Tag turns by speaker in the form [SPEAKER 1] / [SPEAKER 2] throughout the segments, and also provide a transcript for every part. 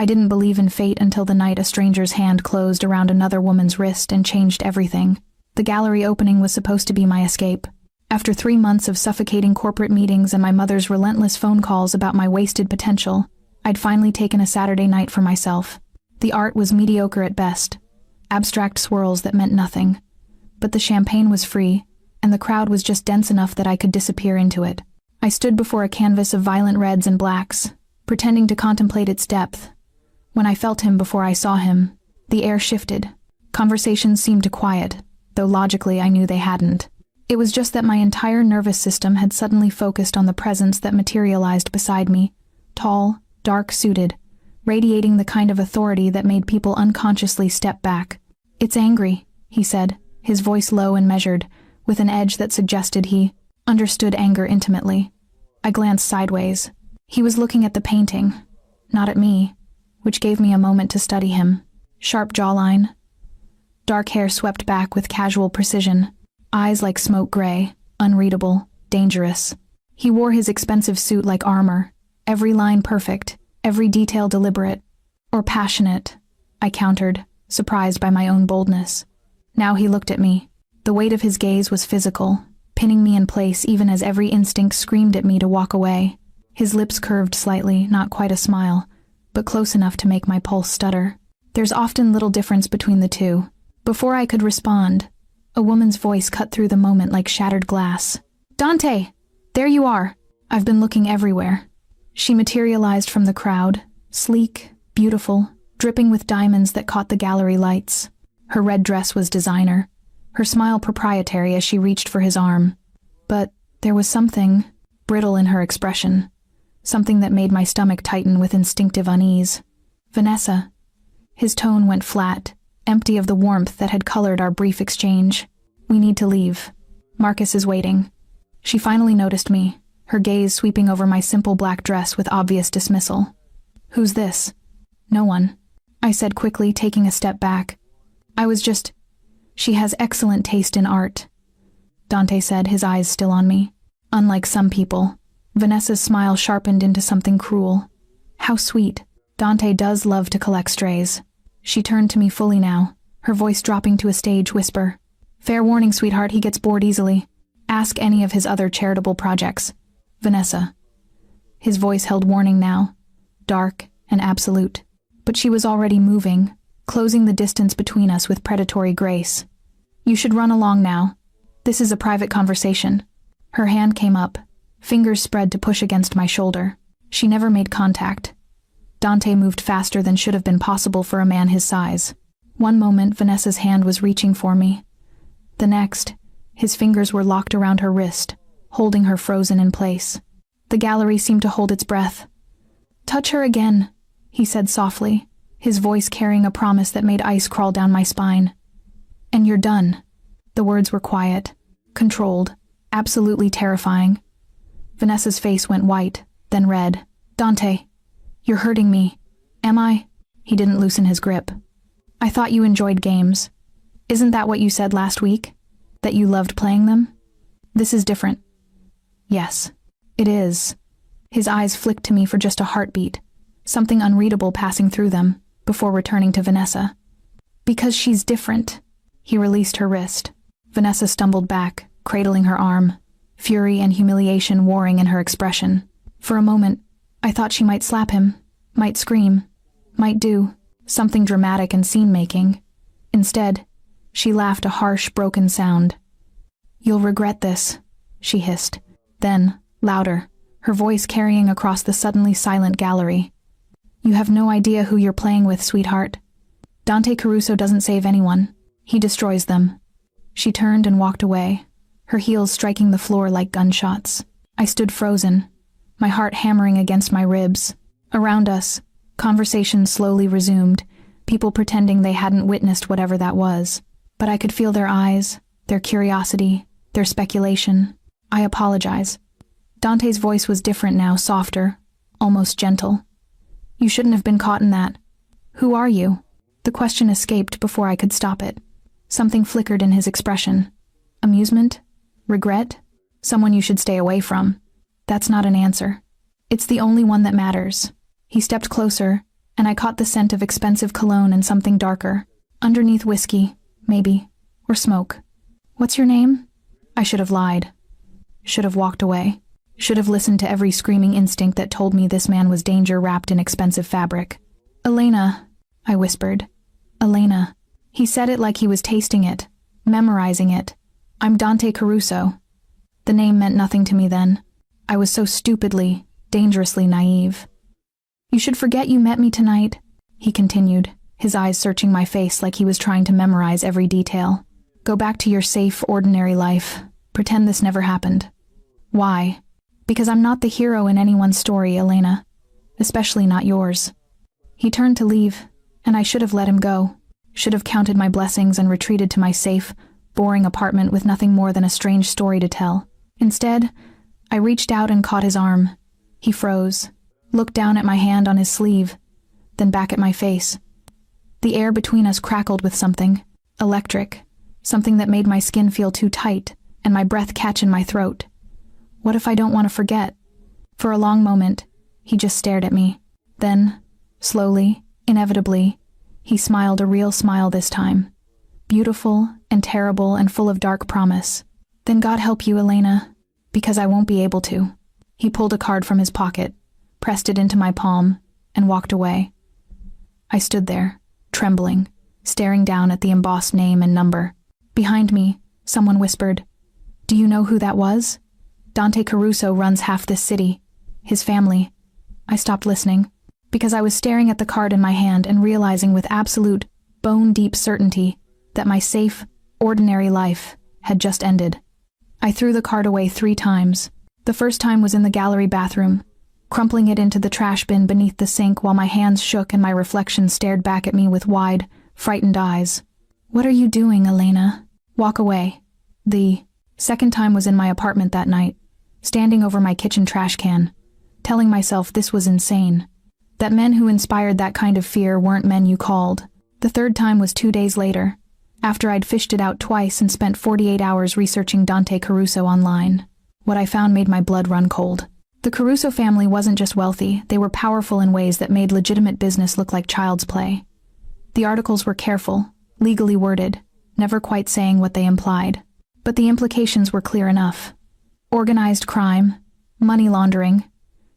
[SPEAKER 1] I didn't believe in fate until the night a stranger's hand closed around another woman's wrist and changed everything. The gallery opening was supposed to be my escape. After 3 months of suffocating corporate meetings and my mother's relentless phone calls about my wasted potential, I'd finally taken a Saturday night for myself. The art was mediocre at best, abstract swirls that meant nothing. But the champagne was free, and the crowd was just dense enough that I could disappear into it. I stood before a canvas of violent reds and blacks, pretending to contemplate its depth. When I felt him before I saw him, the air shifted. Conversations seemed to quiet, though logically I knew they hadn't. It was just that my entire nervous system had suddenly focused on the presence that materialized beside me, tall, dark-suited, radiating the kind of authority that made people unconsciously step back. "It's angry," he said, his voice low and measured, with an edge that suggested he understood anger intimately. I glanced sideways. He was looking at the painting, not at me, which gave me a moment to study him. Sharp jawline, dark hair swept back with casual precision, eyes like smoke gray, unreadable, dangerous. He wore his expensive suit like armor, every line perfect, every detail deliberate. Or passionate, I countered, surprised by my own boldness. Now he looked at me. The weight of his gaze was physical, pinning me in place even as every instinct screamed at me to walk away. His lips curved slightly, not quite a smile, but close enough to make my pulse stutter. There's often little difference between the two. Before I could respond, a woman's voice cut through the moment like shattered glass. "Dante! There you are! I've been looking everywhere." She materialized from the crowd, sleek, beautiful, dripping with diamonds that caught the gallery lights. Her red dress was designer, her smile proprietary as she reached for his arm. But there was something brittle in her expression, something that made my stomach tighten with instinctive unease. "Vanessa." His tone went flat, empty of the warmth that had colored our brief exchange. "We need to leave. Marcus is waiting." She finally noticed me, her gaze sweeping over my simple black dress with obvious dismissal. "Who's this?" "No one," I said quickly, taking a step back. She has excellent taste in art," Dante said, his eyes still on me. "Unlike some people." Vanessa's smile sharpened into something cruel. "How sweet. Dante does love to collect strays." She turned to me fully now, her voice dropping to a stage whisper. "Fair warning, sweetheart, he gets bored easily. Ask any of his other charitable projects." "Vanessa." His voice held warning now, dark and absolute. But she was already moving, closing the distance between us with predatory grace. "You should run along now. This is a private conversation." Her hand came up, fingers spread to push against my shoulder. She never made contact. Dante moved faster than should have been possible for a man his size. One moment, Vanessa's hand was reaching for me. The next, his fingers were locked around her wrist, holding her frozen in place. The gallery seemed to hold its breath. "Touch her again," he said softly, his voice carrying a promise that made ice crawl down my spine. "And you're done." The words were quiet, controlled, absolutely terrifying. Vanessa's face went white, then red. "Dante, you're hurting me." "Am I?" He didn't loosen his grip. "I thought you enjoyed games. Isn't that what you said last week? That you loved playing them? This is different." "Yes, it is." His eyes flicked to me for just a heartbeat, something unreadable passing through them, before returning to Vanessa. "Because she's different." He released her wrist. Vanessa stumbled back, cradling her arm, fury and humiliation warring in her expression. For a moment, I thought she might slap him, might scream, might do something dramatic and scene-making. Instead, she laughed a harsh, broken sound. "You'll regret this," she hissed. Then, louder, her voice carrying across the suddenly silent gallery. "You have no idea who you're playing with, sweetheart. Dante Caruso doesn't save anyone. He destroys them." She turned and walked away, her heels striking the floor like gunshots. I stood frozen, my heart hammering against my ribs. Around us, conversation slowly resumed, people pretending they hadn't witnessed whatever that was. But I could feel their eyes, their curiosity, their speculation. "I apologize." Dante's voice was different now, softer, almost gentle. "You shouldn't have been caught in that. Who are you?" The question escaped before I could stop it. Something flickered in his expression. Amusement? Regret? Someone you should stay away from. That's not an answer. It's the only one that matters. He stepped closer, and I caught the scent of expensive cologne and something darker. Underneath whiskey, maybe, or smoke. What's your name? I should have lied. Should have walked away. Should have listened to every screaming instinct that told me this man was danger wrapped in expensive fabric. Elena, I whispered. Elena. He said it like he was tasting it, memorizing it. I'm Dante Caruso. The name meant nothing to me then. I was so stupidly, dangerously naive. You should forget you met me tonight, he continued, his eyes searching my face like he was trying to memorize every detail. Go back to your safe, ordinary life. Pretend this never happened. Why? Because I'm not the hero in anyone's story, Elena. Especially not yours. He turned to leave, and I should have let him go. Should have counted my blessings and retreated to my safe, boring apartment with nothing more than a strange story to tell. Instead, I reached out and caught his arm. He froze, looked down at my hand on his sleeve, then back at my face. The air between us crackled with something, electric, something that made my skin feel too tight and my breath catch in my throat. What if I don't want to forget? For a long moment, he just stared at me. Then, slowly, inevitably, he smiled, a real smile this time. Beautiful and terrible and full of dark promise. Then God help you, Elena, because I won't be able to. He pulled a card from his pocket, pressed it into my palm, and walked away. I stood there, trembling, staring down at the embossed name and number. Behind me, someone whispered, "Do you know who that was? Dante Caruso runs half this city. His family." I stopped listening, because I was staring at the card in my hand and realizing with absolute, bone-deep certainty that my safe, ordinary life had just ended. I threw the card away 3 times. The first time was in the gallery bathroom, crumpling it into the trash bin beneath the sink while my hands shook and my reflection stared back at me with wide, frightened eyes. "What are you doing, Elena? Walk away." The second time was in my apartment that night, standing over my kitchen trash can, telling myself this was insane, that men who inspired that kind of fear weren't men you called. The third time was 2 days later, after I'd fished it out twice and spent 48 hours researching Dante Caruso online. What I found made my blood run cold. The Caruso family wasn't just wealthy, they were powerful in ways that made legitimate business look like child's play. The articles were careful, legally worded, never quite saying what they implied. But the implications were clear enough. Organized crime, money laundering,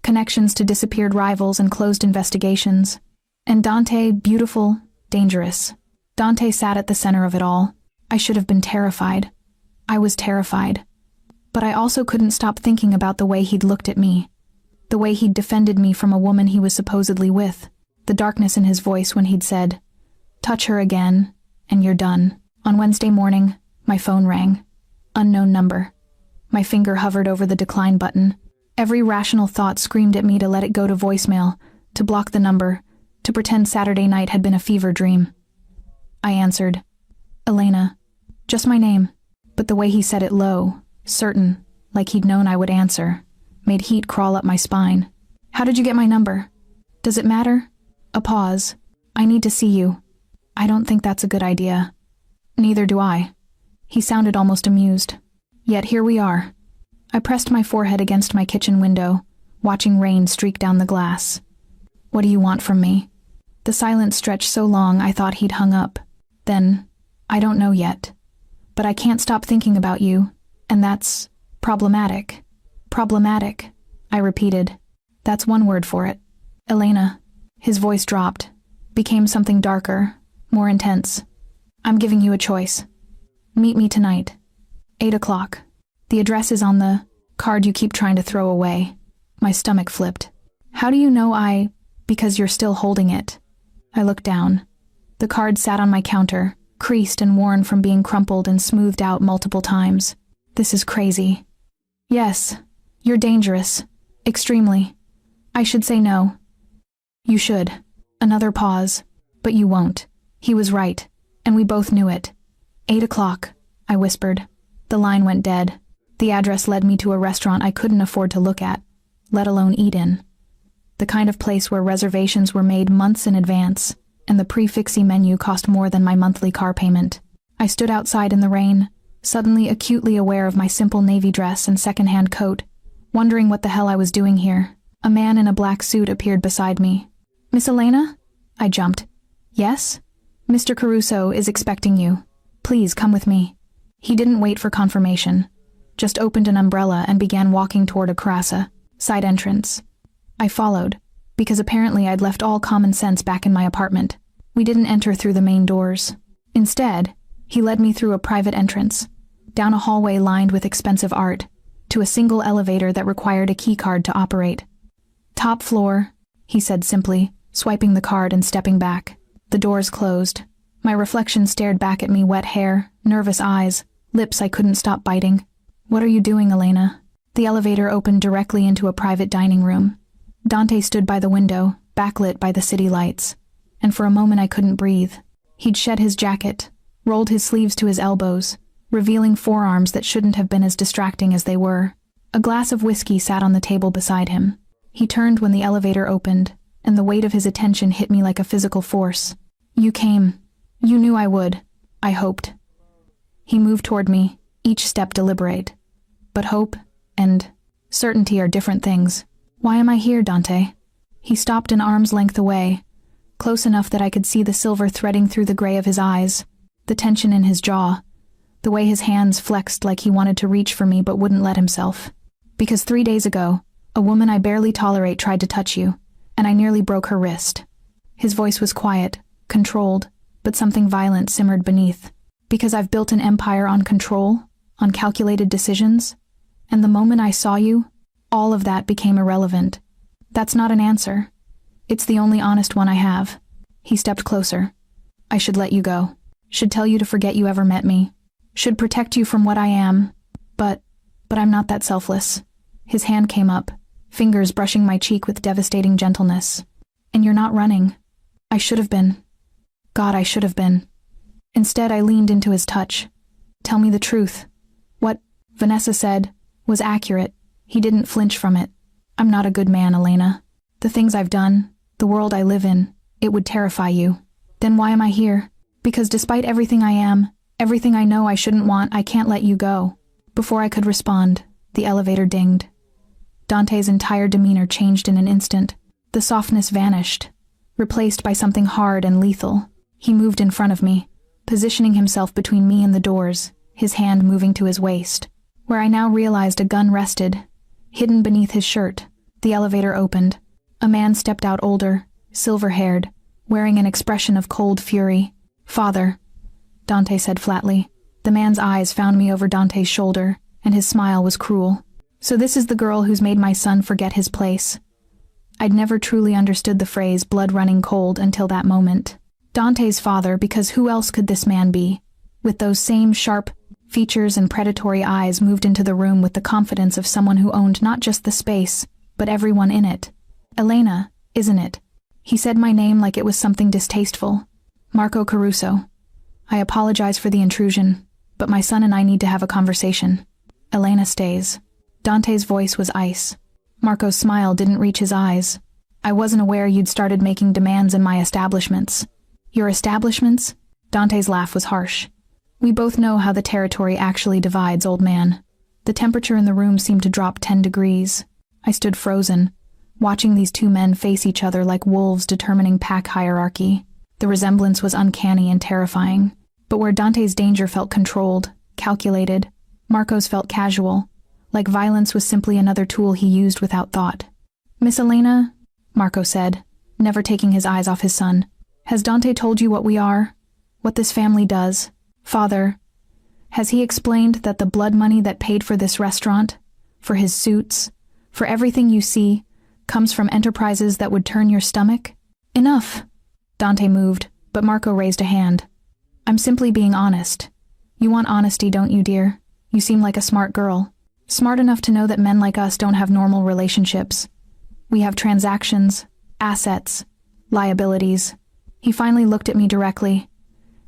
[SPEAKER 1] connections to disappeared rivals and closed investigations. And Dante, beautiful, dangerous. Dante sat at the center of it all. I should have been terrified. I was terrified. But I also couldn't stop thinking about the way he'd looked at me. The way he'd defended me from a woman he was supposedly with. The darkness in his voice when he'd said, "Touch her again, and you're done." On Wednesday morning, my phone rang. Unknown number. My finger hovered over the decline button. Every rational thought screamed at me to let it go to voicemail, to block the number, to pretend Saturday night had been a fever dream. I answered, "Elena." Just my name. But the way he said it low, certain, like he'd known I would answer, made heat crawl up my spine. "How did you get my number? Does it matter?" A pause. "I need to see you." "I don't think that's a good idea." "Neither do I." He sounded almost amused. Yet here we are. I pressed my forehead against my kitchen window, watching rain streak down the glass. "What do you want from me?" The silence stretched so long I thought he'd hung up. Then, "I don't know yet. But I can't stop thinking about you, and that's problematic." "Problematic," I repeated. "That's one word for it. Elena." His voice dropped, became something darker, more intense. "I'm giving you a choice. Meet me tonight. 8 o'clock. The address is on the card you keep trying to throw away." My stomach flipped. "How do you know because you're still holding it?" I looked down. The card sat on my counter, creased and worn from being crumpled and smoothed out multiple times. This is crazy. "Yes, you're dangerous. Extremely. I should say no." "You should." Another pause. "But you won't." He was right, and we both knew it. 8 o'clock, I whispered. The line went dead. The address led me to a restaurant I couldn't afford to look at, let alone eat in. The kind of place where reservations were made months in advance, and the prix-fixie menu cost more than my monthly car payment. I stood outside in the rain, suddenly acutely aware of my simple navy dress and second-hand coat, wondering what the hell I was doing here. A man in a black suit appeared beside me. "Miss Elena?" I jumped. "Yes? Mr. Caruso is expecting you. Please come with me." He didn't wait for confirmation, just opened an umbrella and began walking toward a carassa, side entrance. I followed, because apparently I'd left all common sense back in my apartment. We didn't enter through the main doors. Instead, he led me through a private entrance, down a hallway lined with expensive art, to a single elevator that required a keycard to operate. "Top floor," he said simply, swiping the card and stepping back. The doors closed. My reflection stared back at me, wet hair, nervous eyes, lips I couldn't stop biting. "What are you doing, Elena?" The elevator opened directly into a private dining room. Dante stood by the window, backlit by the city lights, and for a moment I couldn't breathe. He'd shed his jacket, rolled his sleeves to his elbows, revealing forearms that shouldn't have been as distracting as they were. A glass of whiskey sat on the table beside him. He turned when the elevator opened, and the weight of his attention hit me like a physical force. "You came. You knew I would. I hoped." He moved toward me, each step deliberate. But hope and certainty are different things. "Why am I here, Dante?" He stopped an arm's length away, close enough that I could see the silver threading through the gray of his eyes, the tension in his jaw, the way his hands flexed like he wanted to reach for me but wouldn't let himself. "Because 3 days ago, a woman I barely tolerate tried to touch you, and I nearly broke her wrist." His voice was quiet, controlled, but something violent simmered beneath. "Because I've built an empire on control, on calculated decisions, and the moment I saw you, all of that became irrelevant. That's not an answer. It's the only honest one I have." He stepped closer. "I should let you go. Should tell you to forget you ever met me. Should protect you from what I am. But I'm not that selfless." His hand came up, fingers brushing my cheek with devastating gentleness. "And you're not running. I should have been. God, I should have been." Instead, I leaned into his touch. "Tell me the truth. What Vanessa said was accurate." He didn't flinch from it. "I'm not a good man, Elena. The things I've done, the world I live in, it would terrify you." "Then why am I here?" "Because despite everything I am, everything I know I shouldn't want, I can't let you go." Before I could respond, the elevator dinged. Dante's entire demeanor changed in an instant. The softness vanished, replaced by something hard and lethal. He moved in front of me, positioning himself between me and the doors, his hand moving to his waist, where I now realized a gun rested, hidden beneath his shirt. The elevator opened. A man stepped out, older, silver-haired, wearing an expression of cold fury. "Father," Dante said flatly. The man's eyes found me over Dante's shoulder, and his smile was cruel. "So this is the girl who's made my son forget his place." I'd never truly understood the phrase "blood running cold" until that moment. Dante's father, because who else could this man be? With those same sharp features and predatory eyes, moved into the room with the confidence of someone who owned not just the space, but everyone in it. "Elena, isn't it?" He said my name like it was something distasteful. "Marco Caruso. I apologize for the intrusion, but my son and I need to have a conversation." "Elena stays." Dante's voice was ice. Marco's smile didn't reach his eyes. "I wasn't aware you'd started making demands in my establishments." "Your establishments?" Dante's laugh was harsh. "We both know how the territory actually divides, old man." The temperature in the room seemed to drop 10 degrees. I stood frozen, watching these two men face each other like wolves determining pack hierarchy. The resemblance was uncanny and terrifying. But where Dante's danger felt controlled, calculated, Marco's felt casual, like violence was simply another tool he used without thought. "Miss Elena," Marco said, never taking his eyes off his son, "has Dante told you what we are? What this family does? Father, has he explained that the blood money that paid for this restaurant, for his suits, for everything you see, comes from enterprises that would turn your stomach?" "Enough!" Dante moved, but Marco raised a hand. "I'm simply being honest. You want honesty, don't you, dear? You seem like a smart girl. Smart enough to know that men like us don't have normal relationships. We have transactions, assets, liabilities." He finally looked at me directly,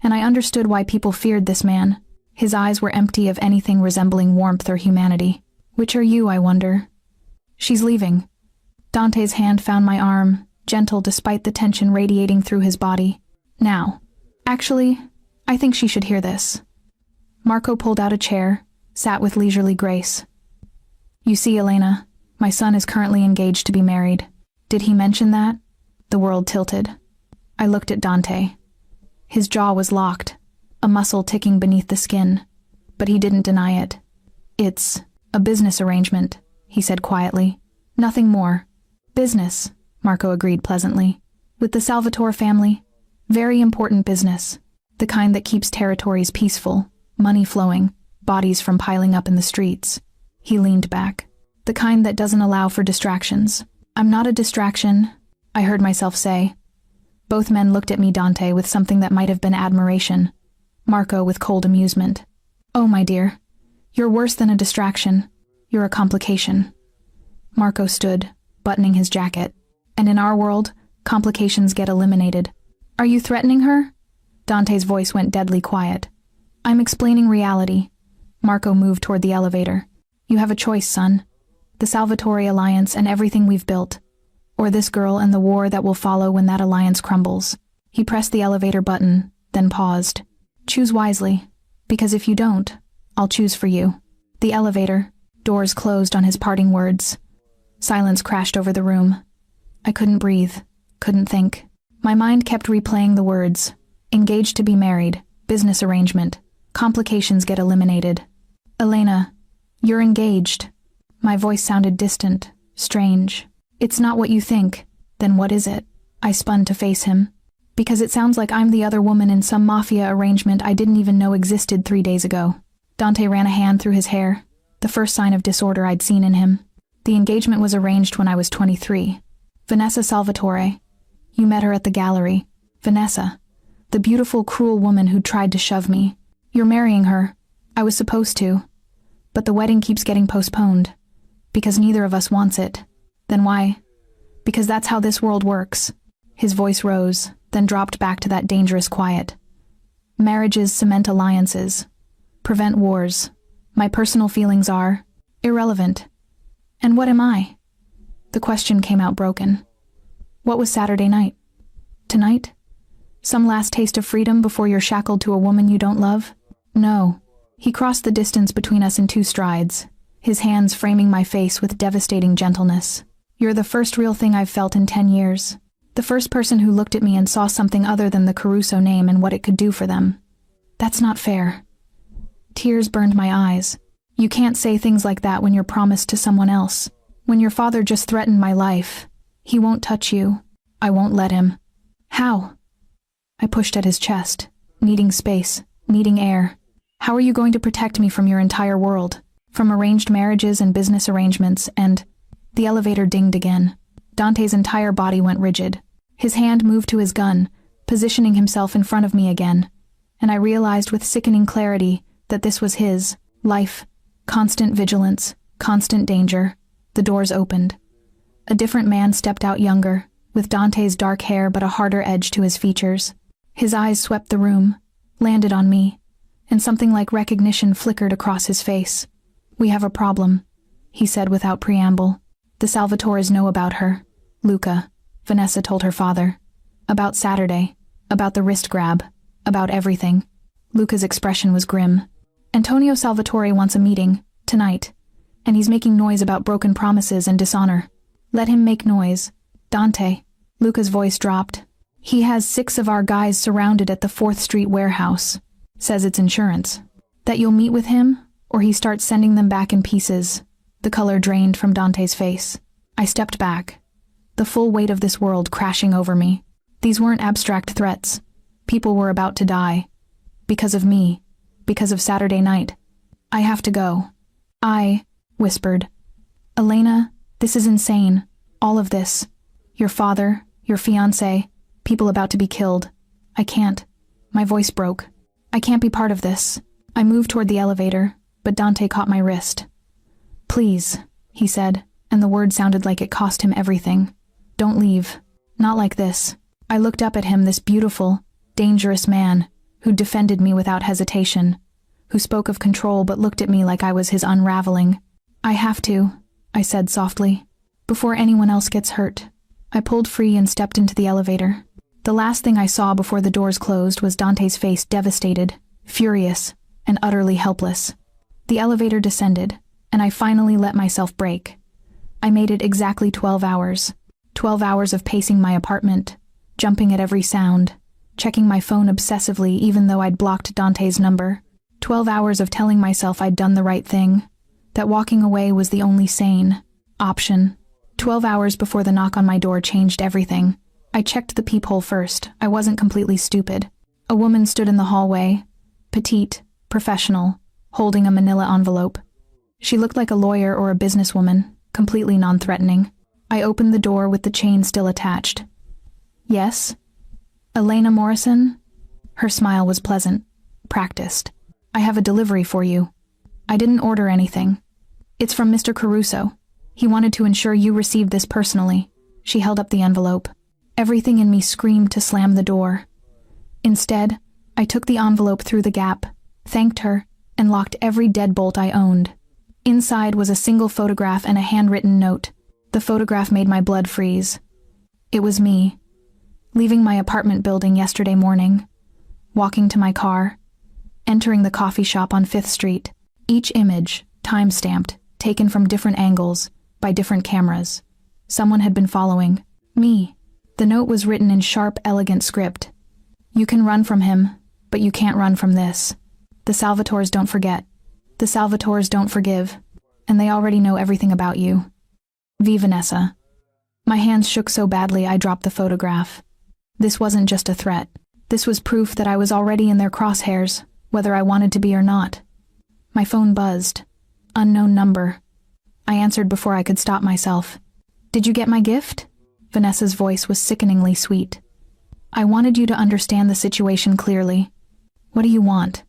[SPEAKER 1] and I understood why people feared this man. His eyes were empty of anything resembling warmth or humanity. "Which are you, I wonder?" "She's leaving." Dante's hand found my arm, gentle despite the tension radiating through his body. "Now. Actually, I think she should hear this." Marco pulled out a chair, sat with leisurely grace. "You see, Elena, My son is currently engaged to be married. Did he mention that? The world tilted. I looked at Dante. His jaw was locked, a muscle ticking beneath the skin, but he didn't deny it. It's a business arrangement, he said quietly. Nothing more. Business, Marco agreed pleasantly. With the Salvatore family, very important business. The kind that keeps territories peaceful, money flowing, bodies from piling up in the streets. He leaned back. The kind that doesn't allow for distractions. I'm not a distraction, I heard myself say. Both men looked at me, Dante with something that might have been admiration, Marco with cold amusement. Oh, my dear, you're worse than a distraction. You're a complication. Marco stood, buttoning his jacket. And in our world, complications get eliminated. Are you threatening her? Dante's voice went deadly quiet. I'm explaining reality. Marco moved toward the elevator. You have a choice, son. The Salvatore alliance and everything we've built. Or this girl and the war that will follow when that alliance crumbles. He pressed the elevator button, then paused. Choose wisely, because if you don't, I'll choose for you. The elevator, doors closed on his parting words. Silence crashed over the room. I couldn't breathe, couldn't think. My mind kept replaying the words. Engaged to be married, business arrangement, complications get eliminated. Elena, you're engaged. My voice sounded distant, strange. It's not what you think. Then what is it? I spun to face him. Because it sounds like I'm the other woman in some Mafia arrangement I didn't even know existed 3 days ago. Dante ran a hand through his hair, the first sign of disorder I'd seen in him. The engagement was arranged when I was 23. Vanessa Salvatore. You met her at the gallery. Vanessa. The beautiful, cruel woman who'd tried to shove me. You're marrying her. I was supposed to. But the wedding keeps getting postponed. Because neither of us wants it. Then why? Because that's how this world works. His voice rose, then dropped back to that dangerous quiet. Marriages cement alliances. Prevent wars. My personal feelings are irrelevant. And what am I? The question came out broken. What was Saturday night? Tonight? Some last taste of freedom before you're shackled to a woman you don't love? No. He crossed the distance between us in 2 strides, his hands framing my face with devastating gentleness. You're the first real thing I've felt in 10 years. The first person who looked at me and saw something other than the Caruso name and what it could do for them. That's not fair. Tears burned my eyes. You can't say things like that when you're promised to someone else. When your father just threatened my life. He won't touch you. I won't let him. How? I pushed at his chest, needing space, needing air. How are you going to protect me from your entire world? From arranged marriages and business arrangements and... The elevator dinged again. Dante's entire body went rigid. His hand moved to his gun, positioning himself in front of me again. And I realized with sickening clarity that this was his life. Constant vigilance, constant danger. The doors opened. A different man stepped out, younger, with Dante's dark hair but a harder edge to his features. His eyes swept the room, landed on me, and something like recognition flickered across his face. We have a problem, he said without preamble. The Salvatores know about her. Luca, Vanessa told her father. About Saturday, about the wrist grab, about everything. Luca's expression was grim. Antonio Salvatore wants a meeting, tonight, and he's making noise about broken promises and dishonor. Let him make noise. Dante. Luca's voice dropped. He has 6 of our guys surrounded at the 4th Street warehouse. Says it's insurance. That you'll meet with him, or he starts sending them back in pieces. The color drained from Dante's face. I stepped back, the full weight of this world crashing over me. These weren't abstract threats. People were about to die. Because of me. Because of Saturday night. I have to go. I whispered. Elena, this is insane. All of this. Your father, your fiancé, people about to be killed. I can't. My voice broke. I can't be part of this. I moved toward the elevator, but Dante caught my wrist. Please, he said, and the word sounded like it cost him everything. Don't leave. Not like this. I looked up at him, this beautiful, dangerous man, who defended me without hesitation, who spoke of control but looked at me like I was his unraveling. I have to, I said softly, before anyone else gets hurt. I pulled free and stepped into the elevator. The last thing I saw before the doors closed was Dante's face, devastated, furious, and utterly helpless. The elevator descended, and I finally let myself break. I made it exactly 12 hours. 12 hours of pacing my apartment, jumping at every sound, checking my phone obsessively even though I'd blocked Dante's number. 12 hours of telling myself I'd done the right thing, that walking away was the only sane option. 12 hours before the knock on my door changed everything. I checked the peephole first. I wasn't completely stupid. A woman stood in the hallway, petite, professional, holding a manila envelope. She looked like a lawyer or a businesswoman, completely non-threatening. I opened the door with the chain still attached. Yes? Elena Morrison? Her smile was pleasant, practiced. I have a delivery for you. I didn't order anything. It's from Mr. Caruso. He wanted to ensure you received this personally. She held up the envelope. Everything in me screamed to slam the door. Instead, I took the envelope through the gap, thanked her, and locked every deadbolt I owned. Inside was a single photograph and a handwritten note. The photograph made my blood freeze. It was me, leaving my apartment building yesterday morning, walking to my car, entering the coffee shop on 5th Street. Each image, time-stamped, taken from different angles, by different cameras. Someone had been following me. The note was written in sharp, elegant script. You can run from him, but you can't run from this. The Salvatores don't forget. The Salvatores don't forgive. And they already know everything about you. V. Vanessa. My hands shook so badly I dropped the photograph. This wasn't just a threat. This was proof that I was already in their crosshairs, whether I wanted to be or not. My phone buzzed. Unknown number. I answered before I could stop myself. Did you get my gift? Vanessa's voice was sickeningly sweet. I wanted you to understand the situation clearly. What do you want?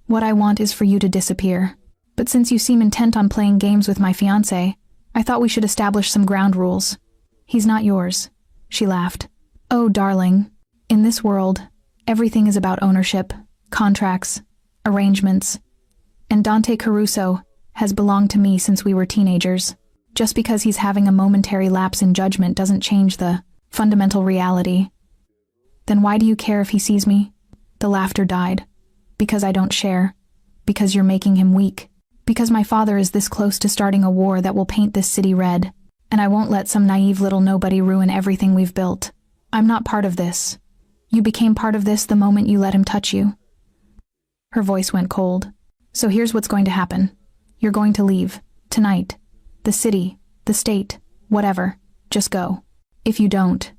[SPEAKER 1] What I want is for you to disappear. But since you seem intent on playing games with my fiancé, I thought we should establish some ground rules. He's not yours. She laughed. Oh, darling. In this world, everything is about ownership, contracts, arrangements. And Dante Caruso has belonged to me since we were teenagers. Just because he's having a momentary lapse in judgment doesn't change the fundamental reality. Then why do you care if he sees me? The laughter died. Because I don't share. Because you're making him weak. Because my father is this close to starting a war that will paint this city red. And I won't let some naive little nobody ruin everything we've built. I'm not part of this. You became part of this the moment you let him touch you. Her voice went cold. So here's what's going to happen. You're going to leave. Tonight. The city, the state, whatever. Just go. If you don't,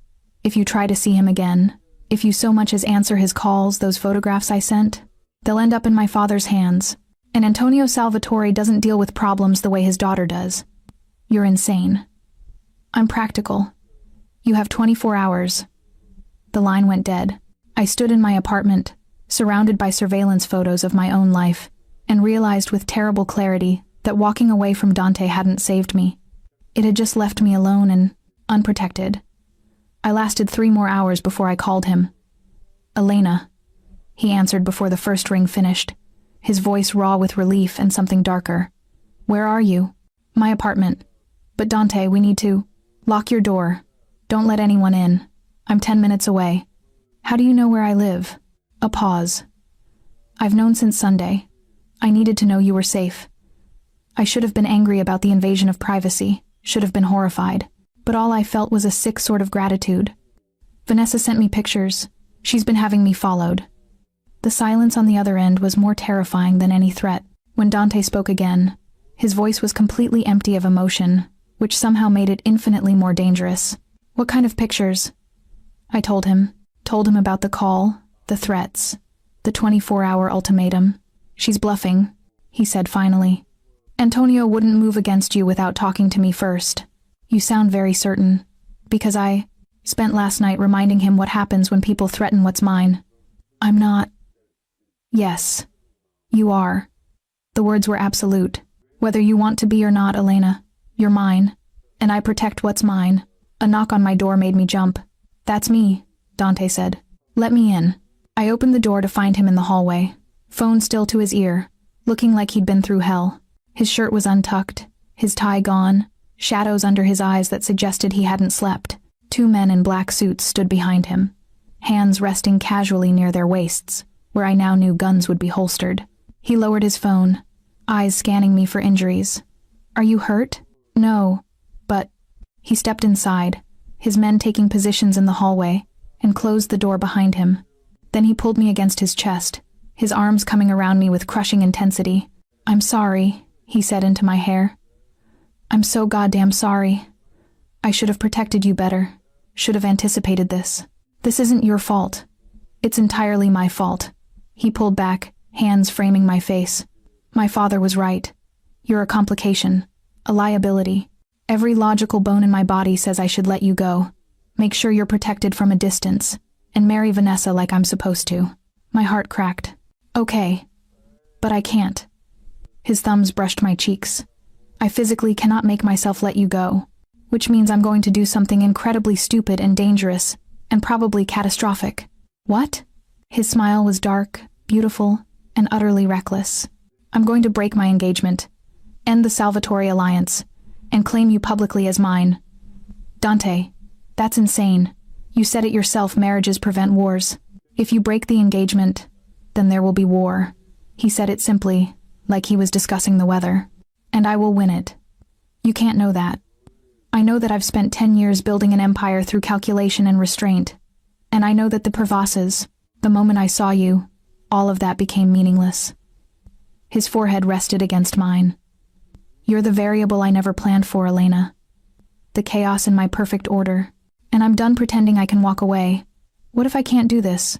[SPEAKER 1] if you try to see him again, if you so much as answer his calls, those photographs I sent, they'll end up in my father's hands. And Antonio Salvatore doesn't deal with problems the way his daughter does. You're insane. I'm practical. You have 24 hours. The line went dead. I stood in my apartment, surrounded by surveillance photos of my own life, and realized with terrible clarity that walking away from Dante hadn't saved me. It had just left me alone and unprotected. I lasted 3 more hours before I called him. Elena. He answered before the first ring finished, his voice raw with relief and something darker. Where are you? My apartment. But Dante, we need to. Lock your door. Don't let anyone in. I'm 10 minutes away. How do you know where I live? A pause. I've known since Sunday. I needed to know you were safe. I should have been angry about the invasion of privacy, should have been horrified, but all I felt was a sick sort of gratitude. Vanessa sent me pictures. She's been having me followed. The silence on the other end was more terrifying than any threat. When Dante spoke again, his voice was completely empty of emotion, which somehow made it infinitely more dangerous. What kind of pictures? I told him about the call, the threats, the 24-hour ultimatum. She's bluffing, he said finally. Antonio wouldn't move against you without talking to me first. You sound very certain. Because I spent last night reminding him what happens when people threaten what's mine. I'm not. Yes. You are. The words were absolute. Whether you want to be or not, Elena, you're mine. And I protect what's mine. A knock on my door made me jump. That's me, Dante said. Let me in. I opened the door to find him in the hallway, phone still to his ear, looking like he'd been through hell. His shirt was untucked, his tie gone, shadows under his eyes that suggested he hadn't slept. 2 men in black suits stood behind him, hands resting casually near their waists, where I now knew guns would be holstered. He lowered his phone, eyes scanning me for injuries. Are you hurt? No, but He stepped inside, his men taking positions in the hallway, and closed the door behind him. Then he pulled me against his chest, his arms coming around me with crushing intensity. "I'm sorry," he said into my hair. "I'm so goddamn sorry. I should have protected you better, should have anticipated this. This isn't your fault. It's entirely my fault." He pulled back, hands framing my face. "My father was right. You're a complication, a liability. Every logical bone in my body says I should let you go. Make sure you're protected from a distance, and marry Vanessa like I'm supposed to." My heart cracked. "Okay. But I can't." His thumbs brushed my cheeks. "I physically cannot make myself let you go, which means I'm going to do something incredibly stupid and dangerous, and probably catastrophic." "What?" His smile was dark, beautiful, and utterly reckless. "I'm going to break my engagement, end the Salvatore alliance, and claim you publicly as mine." "Dante, that's insane. You said it yourself, marriages prevent wars. If you break the engagement, then there will be war." He said it simply, like he was discussing the weather. "And I will win it. You can't know that. I know that I've spent 10 years building an empire through calculation and restraint. And I know that the Prevasses, the moment I saw you, all of that became meaningless." His forehead rested against mine. "You're the variable I never planned for, Elena. The chaos in my perfect order. And I'm done pretending I can walk away. What if I can't do this?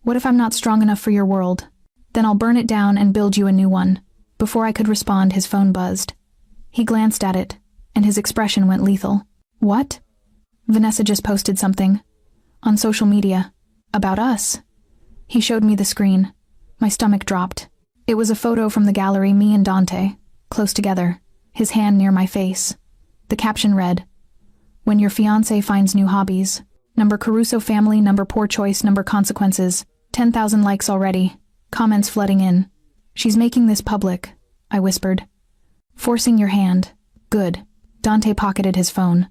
[SPEAKER 1] What if I'm not strong enough for your world? Then I'll burn it down and build you a new one." Before I could respond, his phone buzzed. He glanced at it, and his expression went lethal. "What?" "Vanessa just posted something. On social media. About us." He showed me the screen. My stomach dropped. It was a photo from the gallery, me and Dante, close together, his hand near my face. The caption read, "When your fiancé finds new hobbies. Number Caruso family, number poor choice, number consequences. 10,000 likes already. Comments flooding in. She's making this public," I whispered. "Forcing your hand. Good." Dante pocketed his phone.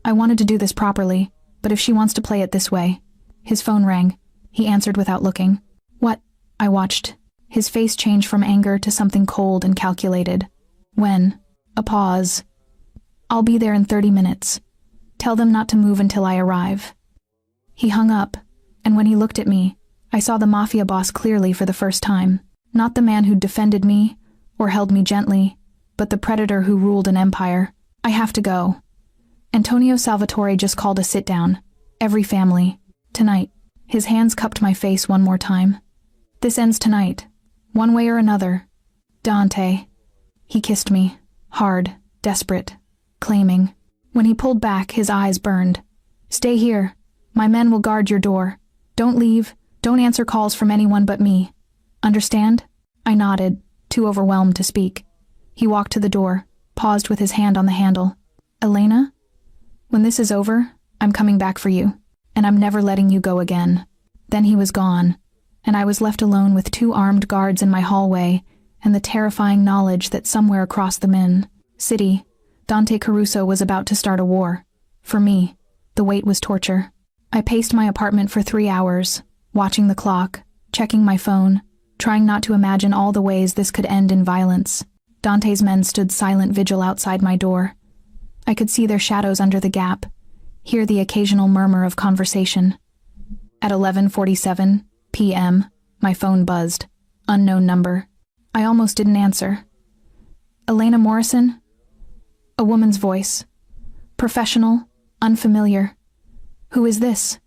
[SPEAKER 1] "I wanted to do this properly, but if she wants to play it this way." His phone rang. He answered without looking. "What?" I watched. His face changed from anger to something cold and calculated. "When?" A pause. "I'll be there in 30 minutes. Tell them not to move until I arrive." He hung up, and when he looked at me, I saw the Mafia boss clearly for the first time. Not the man who'd defended me, or held me gently, but the predator who ruled an empire. "I have to go. Antonio Salvatore just called a sit-down. Every family. Tonight." His hands cupped my face one more time. "This ends tonight. One way or another. Dante." He kissed me. Hard, desperate, claiming. When he pulled back, his eyes burned. "Stay here. My men will guard your door. Don't leave. Don't answer calls from anyone but me. Understand?" I nodded, too overwhelmed to speak. He walked to the door, paused with his hand on the handle. "Elena? When this is over, I'm coming back for you, and I'm never letting you go again." Then he was gone, and I was left alone with 2 armed guards in my hallway and the terrifying knowledge that somewhere across the city, Dante Caruso was about to start a war. For me, the wait was torture. I paced my apartment for 3 hours, watching the clock, checking my phone, trying not to imagine all the ways this could end in violence. Dante's men stood silent vigil outside my door. I could see their shadows under the gap, hear the occasional murmur of conversation. At 11:47 p.m., my phone buzzed. Unknown number. I almost didn't answer. "Elena Morrison?" A woman's voice. Professional, unfamiliar. "Who is this?"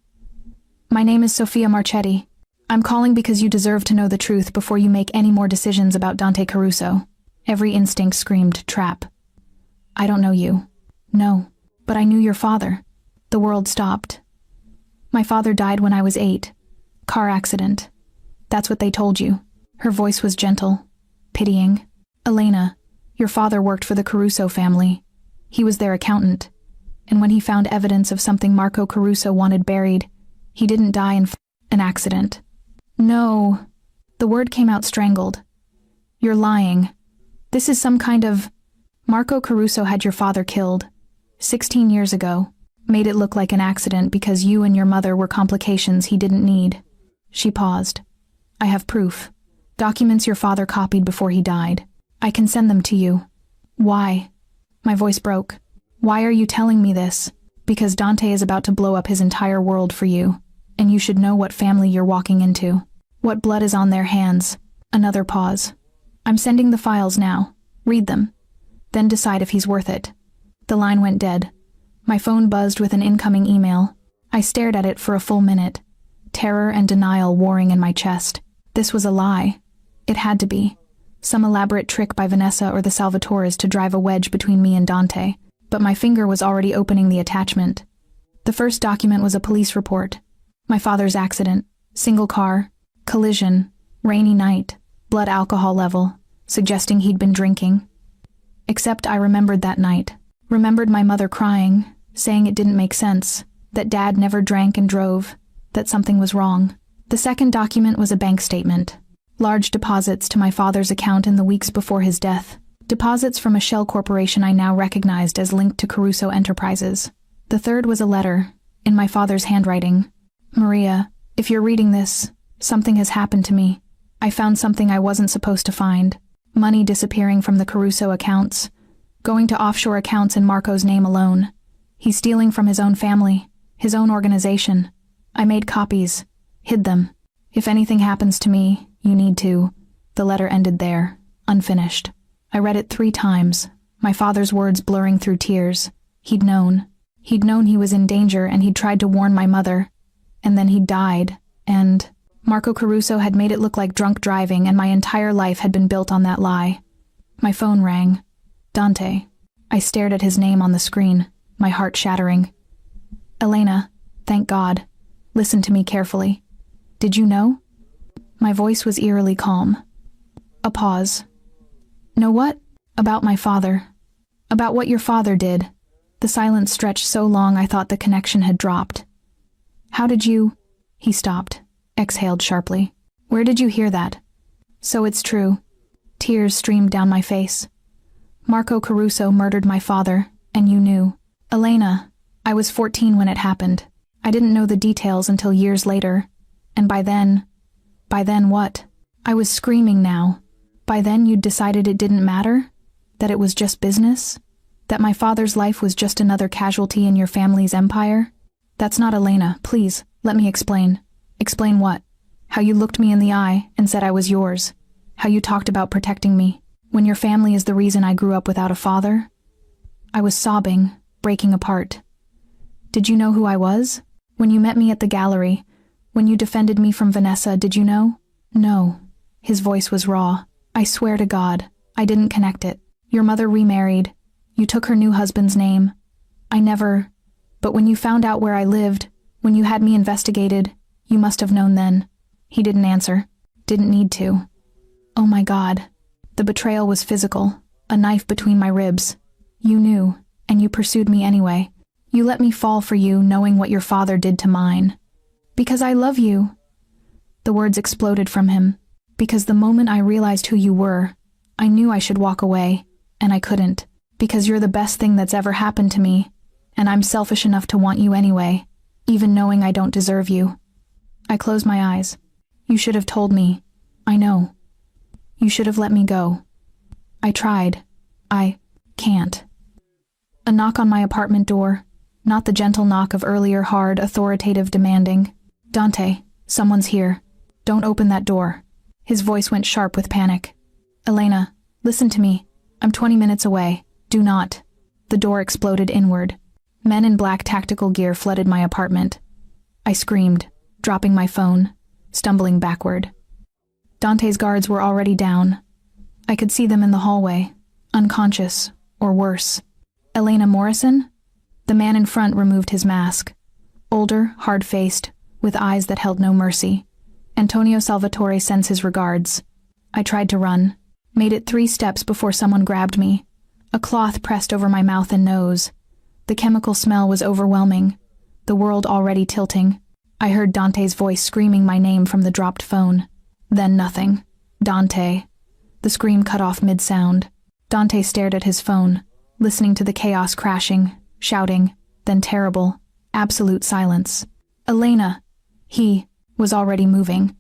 [SPEAKER 1] "My name is Sofia Marchetti. I'm calling because you deserve to know the truth before you make any more decisions about Dante Caruso." Every instinct screamed trap. "I don't know you." "No, but I knew your father." The world stopped. "My father died when I was 8. Car accident. That's what they told you." Her voice was gentle, pitying. "Elena, your father worked for the Caruso family. He was their accountant. And when he found evidence of something Marco Caruso wanted buried, he didn't die in an accident." "No." The word came out strangled. "You're lying. This is some kind of... Marco Caruso had your father killed. 16 years ago. Made it look like an accident because you and your mother were complications he didn't need." She paused. "I have proof. Documents your father copied before he died. I can send them to you." "Why?" My voice broke. Why are you telling me this? Because Dante is about to blow up his entire world for you, and you should know what family you're walking into. What blood is on their hands. Another pause. I'm sending the files now. Read them. Then decide if he's worth it. The line went dead. My phone buzzed with an incoming email. I stared at it for a full minute. Terror and denial warring in my chest. This was a lie. It had to be. Some elaborate trick by Vanessa or the Salvatores to drive a wedge between me and Dante. But my finger was already opening the attachment. The first document was a police report. My father's accident. Single car. Collision. Rainy night. Blood alcohol level. Suggesting he'd been drinking. Except I remembered that night. Remembered my mother crying, saying it didn't make sense, that Dad never drank and drove, that something was wrong. The second document was a bank statement. Large deposits to my father's account in the weeks before his death. Deposits from a shell corporation I now recognized as linked to Caruso Enterprises. The third was a letter, in my father's handwriting. Maria, if you're reading this, something has happened to me. I found something I wasn't supposed to find. Money disappearing from the Caruso accounts. Going to offshore accounts in Marco's name alone. He's stealing from his own family, his own organization. I made copies, hid them. If anything happens to me, you need to. The letter ended there, unfinished. I read it 3 times, my father's words blurring through tears. He'd known. He'd known he was in danger and he'd tried to warn my mother. And then he died, and Marco Caruso had made it look like drunk driving, and my entire life had been built on that lie. My phone rang. Dante. I stared at his name on the screen, my heart shattering. Elena, thank God. Listen to me carefully. Did you know? My voice was eerily calm. A pause. Know what? About my father. About what your father did. The silence stretched so long I thought the connection had dropped. How did you... He stopped, exhaled sharply. Where did you hear that? So it's true. Tears streamed down my face. Marco Caruso murdered my father, and you knew. Elena, I was 14 when it happened. I didn't know the details until years later. And by then what? I was screaming now. By then you'd decided it didn't matter? That it was just business? That my father's life was just another casualty in your family's empire? That's not Elena, please, let me explain. Explain what? How you looked me in the eye and said I was yours. How you talked about protecting me, when your family is the reason I grew up without a father? I was sobbing, breaking apart. Did you know who I was? When you met me at the gallery, when you defended me from Vanessa, did you know? No. His voice was raw. I swear to God, I didn't connect it. Your mother remarried. You took her new husband's name. I never... But when you found out where I lived, when you had me investigated, you must have known then. He didn't answer. Didn't need to. Oh my God. The betrayal was physical. A knife between my ribs. You knew, and you pursued me anyway. You let me fall for you, knowing what your father did to mine. Because I love you. The words exploded from him. Because the moment I realized who you were, I knew I should walk away, and I couldn't. Because you're the best thing that's ever happened to me, and I'm selfish enough to want you anyway, even knowing I don't deserve you. I closed my eyes. You should have told me. I know. You should have let me go. I tried. I can't. A knock on my apartment door, not the gentle knock of earlier, hard, authoritative, demanding. Dante, someone's here. Don't open that door. His voice went sharp with panic. Elena, listen to me. I'm 20 minutes away. Do not. The door exploded inward. Men in black tactical gear flooded my apartment. I screamed, dropping my phone, stumbling backward. Dante's guards were already down. I could see them in the hallway, unconscious, or worse. Elena Morrison? The man in front removed his mask. Older, hard-faced, with eyes that held no mercy. Antonio Salvatore sends his regards. I tried to run, made it 3 steps before someone grabbed me. A cloth pressed over my mouth and nose. The chemical smell was overwhelming, the world already tilting. I heard Dante's voice screaming my name from the dropped phone. Then nothing. Dante. The scream cut off mid-sound. Dante stared at his phone, listening to the chaos crashing, shouting, then terrible, absolute silence. Elena! He was already moving,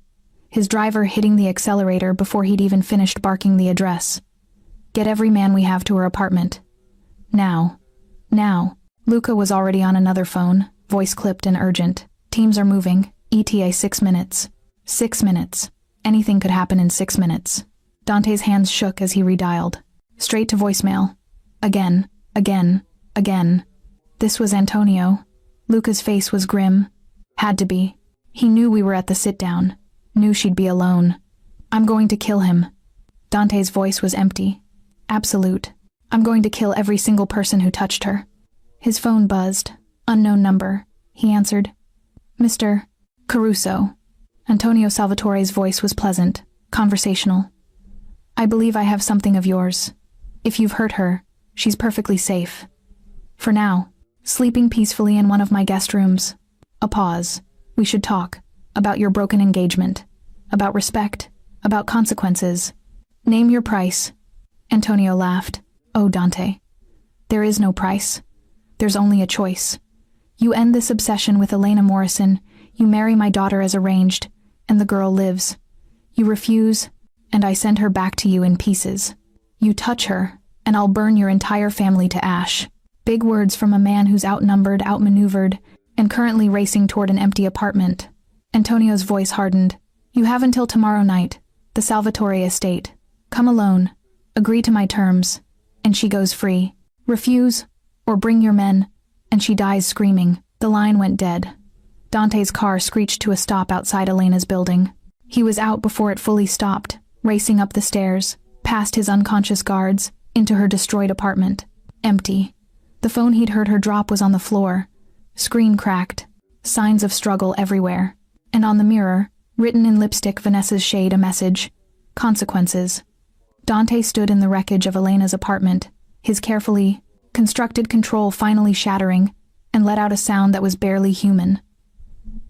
[SPEAKER 1] his driver hitting the accelerator before he'd even finished barking the address. Get every man we have to her apartment. Now. Now. Luca was already on another phone, voice clipped and urgent. Teams are moving. ETA 6 minutes. 6 minutes. Anything could happen in 6 minutes. Dante's hands shook as he redialed. Straight to voicemail. Again. This was Antonio. Luca's face was grim. Had to be. He knew we were at the sit-down. Knew she'd be alone. I'm going to kill him. Dante's voice was empty. Absolute. I'm going to kill every single person who touched her. His phone buzzed. Unknown number. He answered. Mr. Caruso. Antonio Salvatore's voice was pleasant, conversational. I believe I have something of yours. If you've hurt her, she's perfectly safe. For now, sleeping peacefully in one of my guest rooms. A pause. We should talk. About your broken engagement. About respect. About consequences. Name your price. Antonio laughed. Oh, Dante. There is no price. There's only a choice. You end this obsession with Elena Morrison, you marry my daughter as arranged, and the girl lives. You refuse, and I send her back to you in pieces. You touch her, and I'll burn your entire family to ash. Big words from a man who's outnumbered, outmaneuvered, and currently racing toward an empty apartment. Antonio's voice hardened. You have until tomorrow night. The Salvatore estate. Come alone. Agree to my terms. And she goes free. Refuse, or bring your men, and she dies screaming. The line went dead. Dante's car screeched to a stop outside Elena's building. He was out before it fully stopped, racing up the stairs, past his unconscious guards, into her destroyed apartment. Empty. The phone he'd heard her drop was on the floor. Screen cracked. Signs of struggle everywhere. And on the mirror, written in lipstick Vanessa's shade, a message. Consequences. Dante stood in the wreckage of Elena's apartment, his carefully constructed control finally shattering, and let out a sound that was barely human.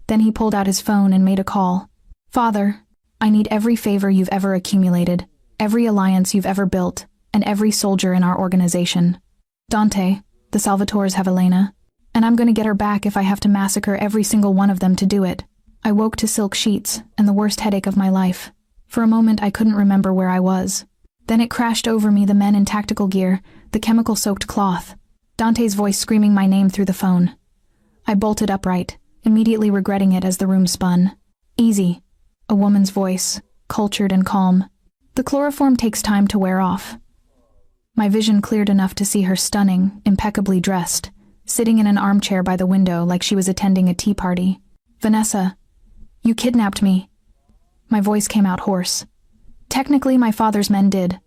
[SPEAKER 1] Then he pulled out his phone and made a call. Father, I need every favor you've ever accumulated, every alliance you've ever built, and every soldier in our organization. Dante, the Salvatores have Elena, and I'm going to get her back if I have to massacre every single one of them to do it. I woke to silk sheets and the worst headache of my life. For a moment I couldn't remember where I was. Then it crashed over me, the men in tactical gear, the chemical-soaked cloth. Dante's voice screaming my name through the phone. I bolted upright, immediately regretting it as the room spun. Easy. A woman's voice, cultured and calm. The chloroform takes time to wear off. My vision cleared enough to see her stunning, impeccably dressed, sitting in an armchair by the window like she was attending a tea party. Vanessa, you kidnapped me. My voice came out hoarse. Technically, my father's men did.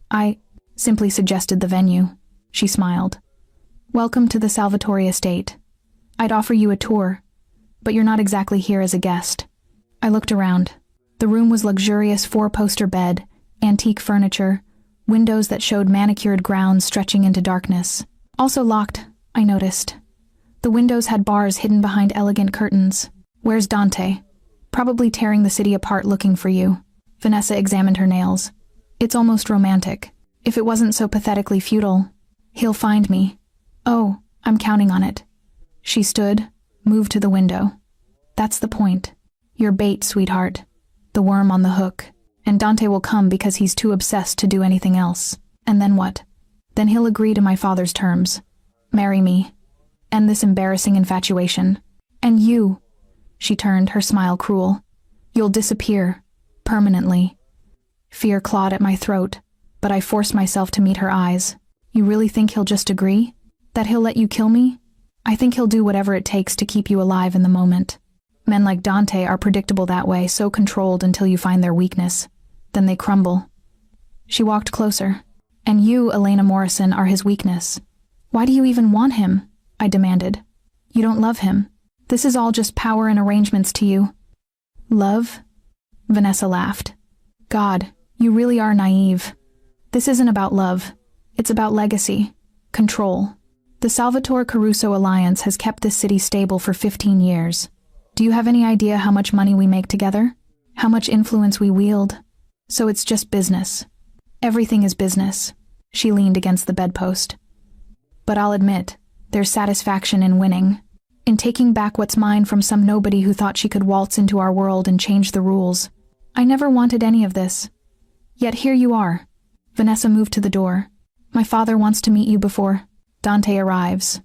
[SPEAKER 1] I simply suggested the venue. She smiled. Welcome to the Salvatore estate. I'd offer you a tour, but you're not exactly here as a guest. I looked around. The room was luxurious 4-poster bed, antique furniture, windows that showed manicured grounds stretching into darkness. Also locked, I noticed. The windows had bars hidden behind elegant curtains. Where's Dante? Probably tearing the city apart looking for you. Vanessa examined her nails. It's almost romantic. If it wasn't so pathetically futile. He'll find me. Oh, I'm counting on it. She stood, moved to the window. That's the point. Your bait, sweetheart. The worm on the hook. And Dante will come because he's too obsessed to do anything else. And then what? Then he'll agree to my father's terms. Marry me. End this embarrassing infatuation. And you. She turned, her smile cruel. You'll disappear. Permanently. Fear clawed at my throat, but I forced myself to meet her eyes. You really think he'll just agree? That he'll let you kill me? I think he'll do whatever it takes to keep you alive in the moment. Men like Dante are predictable that way, so controlled until you find their weakness. Then they crumble. She walked closer. And you, Elena Morrison, are his weakness. Why do you even want him? I demanded. You don't love him. This is all just power and arrangements to you. Love? Vanessa laughed. God, you really are naive. This isn't about love. It's about legacy. Control. The Salvatore Caruso alliance has kept this city stable for 15 years. Do you have any idea how much money we make together? How much influence we wield? So it's just business. Everything is business. She leaned against the bedpost. But I'll admit, there's satisfaction in winning. In taking back what's mine from some nobody who thought she could waltz into our world and change the rules. I never wanted any of this. Yet here you are. Vanessa moved to the door. My father wants to meet you before. Dante arrives.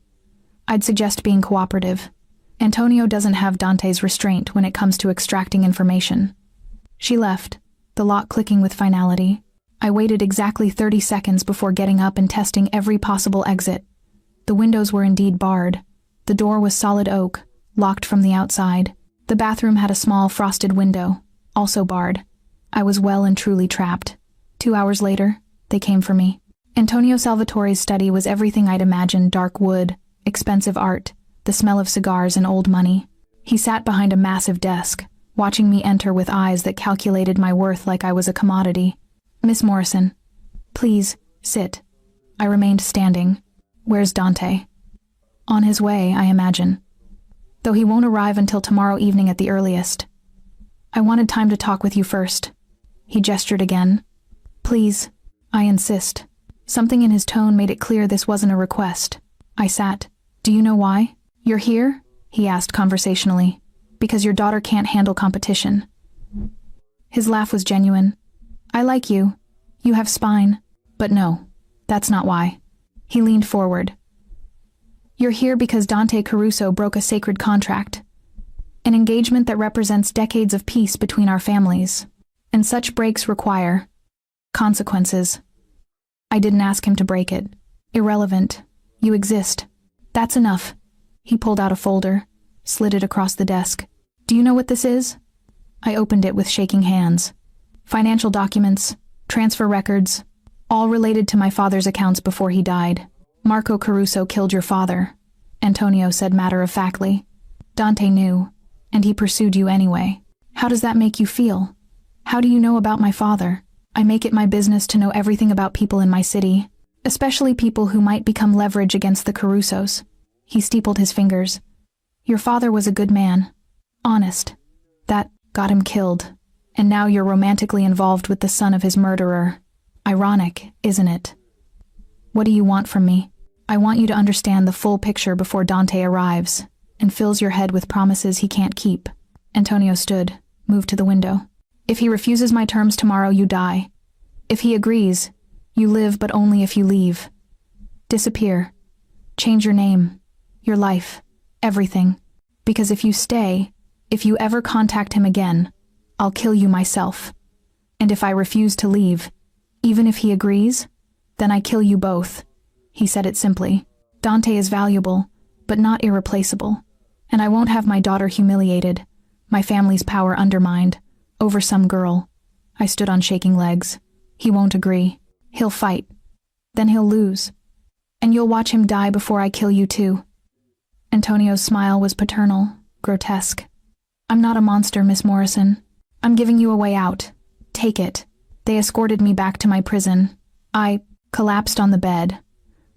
[SPEAKER 1] I'd suggest being cooperative. Antonio doesn't have Dante's restraint when it comes to extracting information. She left, the lock clicking with finality. I waited exactly 30 seconds before getting up and testing every possible exit. The windows were indeed barred. The door was solid oak, locked from the outside. The bathroom had a small frosted window, also barred. I was well and truly trapped. 2 hours later, they came for me. Antonio Salvatore's study was everything I'd imagined: dark wood, expensive art, the smell of cigars and old money. He sat behind a massive desk, watching me enter with eyes that calculated my worth like I was a commodity. "Miss Morrison, please, sit." I remained standing. "Where's Dante?" "On his way, I imagine. Though he won't arrive until tomorrow evening at the earliest. I wanted time to talk with you first." He gestured again. "Please, I insist." Something in his tone made it clear this wasn't a request. I sat. "Do you know why you're here?" he asked conversationally. "Because your daughter can't handle competition." His laugh was genuine. "I like you. You have spine. But no, that's not why." He leaned forward. "You're here because Dante Caruso broke a sacred contract. An engagement that represents decades of peace between our families. And such breaks require consequences. I didn't ask him to break it. Irrelevant. You exist. That's enough." He pulled out a folder, slid it across the desk. "Do you know what this is?" I opened it with shaking hands. Financial documents, transfer records, all related to my father's accounts before he died. "Marco Caruso killed your father," Antonio said matter-of-factly. "Dante knew, and he pursued you anyway. How does that make you feel? How do you know about my father?" "I make it my business to know everything about people in my city, especially people who might become leverage against the Carusos." He steepled his fingers. "Your father was a good man. Honest. That got him killed. And now you're romantically involved with the son of his murderer. Ironic, isn't it? What do you want from me?" "I want you to understand the full picture before Dante arrives and fills your head with promises he can't keep." Antonio stood, moved to the window. "If he refuses my terms tomorrow, you die. If he agrees, you live, but only if you leave. Disappear. Change your name, your life, everything. Because if you stay, if you ever contact him again, I'll kill you myself. And if I refuse to leave, even if he agrees, then I kill you both." He said it simply. "Dante is valuable, but not irreplaceable. And I won't have my daughter humiliated, my family's power undermined, over some girl." I stood on shaking legs. "He won't agree. He'll fight. Then he'll lose. And you'll watch him die before I kill you too." Antonio's smile was paternal, grotesque. "I'm not a monster, Miss Morrison. I'm giving you a way out. Take it." They escorted me back to my prison. I collapsed on the bed,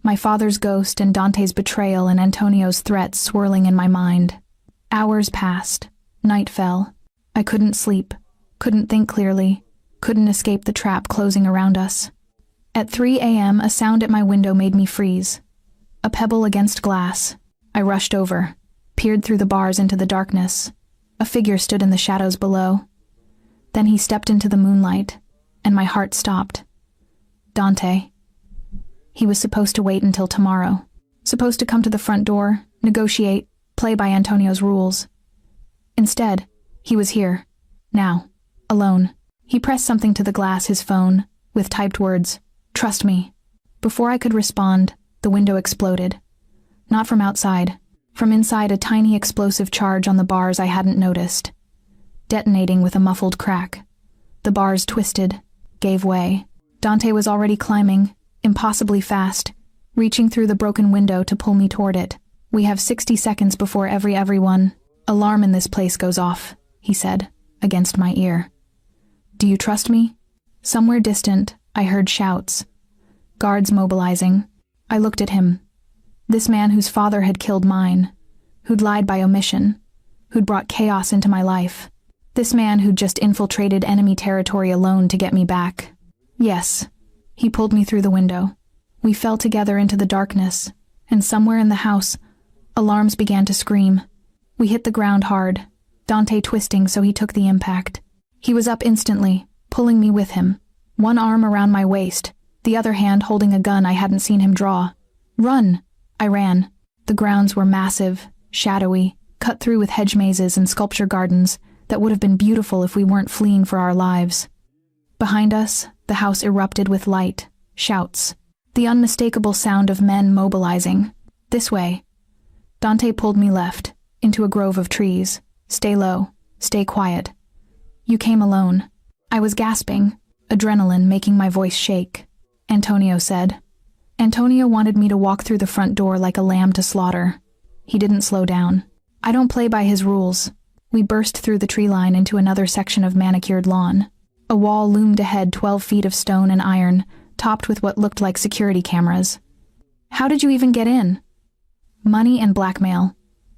[SPEAKER 1] my father's ghost and Dante's betrayal and Antonio's threats swirling in my mind. Hours passed. Night fell. I couldn't sleep, couldn't think clearly, couldn't escape the trap closing around us. At 3 a.m., a sound at my window made me freeze. A pebble against glass. I rushed over, peered through the bars into the darkness. A figure stood in the shadows below. Then he stepped into the moonlight, and my heart stopped. Dante. He was supposed to wait until tomorrow. Supposed to come to the front door, negotiate, play by Antonio's rules. Instead, he was here. Now. Alone. He pressed something to the glass, his phone, with typed words. "Trust me." Before I could respond, the window exploded. Not from outside. From inside, a tiny explosive charge on the bars I hadn't noticed. Detonating with a muffled crack. The bars twisted, gave way. Dante was already climbing, impossibly fast, reaching through the broken window to pull me toward it. "We have 60 seconds before everyone. Alarm in this place goes off," he said, against my ear. "Do you trust me?" Somewhere distant, I heard shouts. Guards mobilizing. I looked at him. This man whose father had killed mine, who'd lied by omission, who'd brought chaos into my life. This man who'd just infiltrated enemy territory alone to get me back. Yes. He pulled me through the window. We fell together into the darkness, and somewhere in the house, alarms began to scream. We hit the ground hard, Dante twisting so he took the impact. He was up instantly, pulling me with him, one arm around my waist, the other hand holding a gun I hadn't seen him draw. "Run!" I ran. The grounds were massive, shadowy, cut through with hedge mazes and sculpture gardens that would have been beautiful if we weren't fleeing for our lives. Behind us, the house erupted with light, shouts, the unmistakable sound of men mobilizing. This way. Dante pulled me left, into a grove of trees. Stay low, stay quiet. You came alone. I was gasping, adrenaline making my voice shake. Antonio said. Antonio wanted me to walk through the front door like a lamb to slaughter. He didn't slow down. I don't play by his rules. We burst through the tree line into another section of manicured lawn. A wall loomed ahead, 12 feet of stone and iron, topped with what looked like security cameras. How did you even get in? Money and blackmail.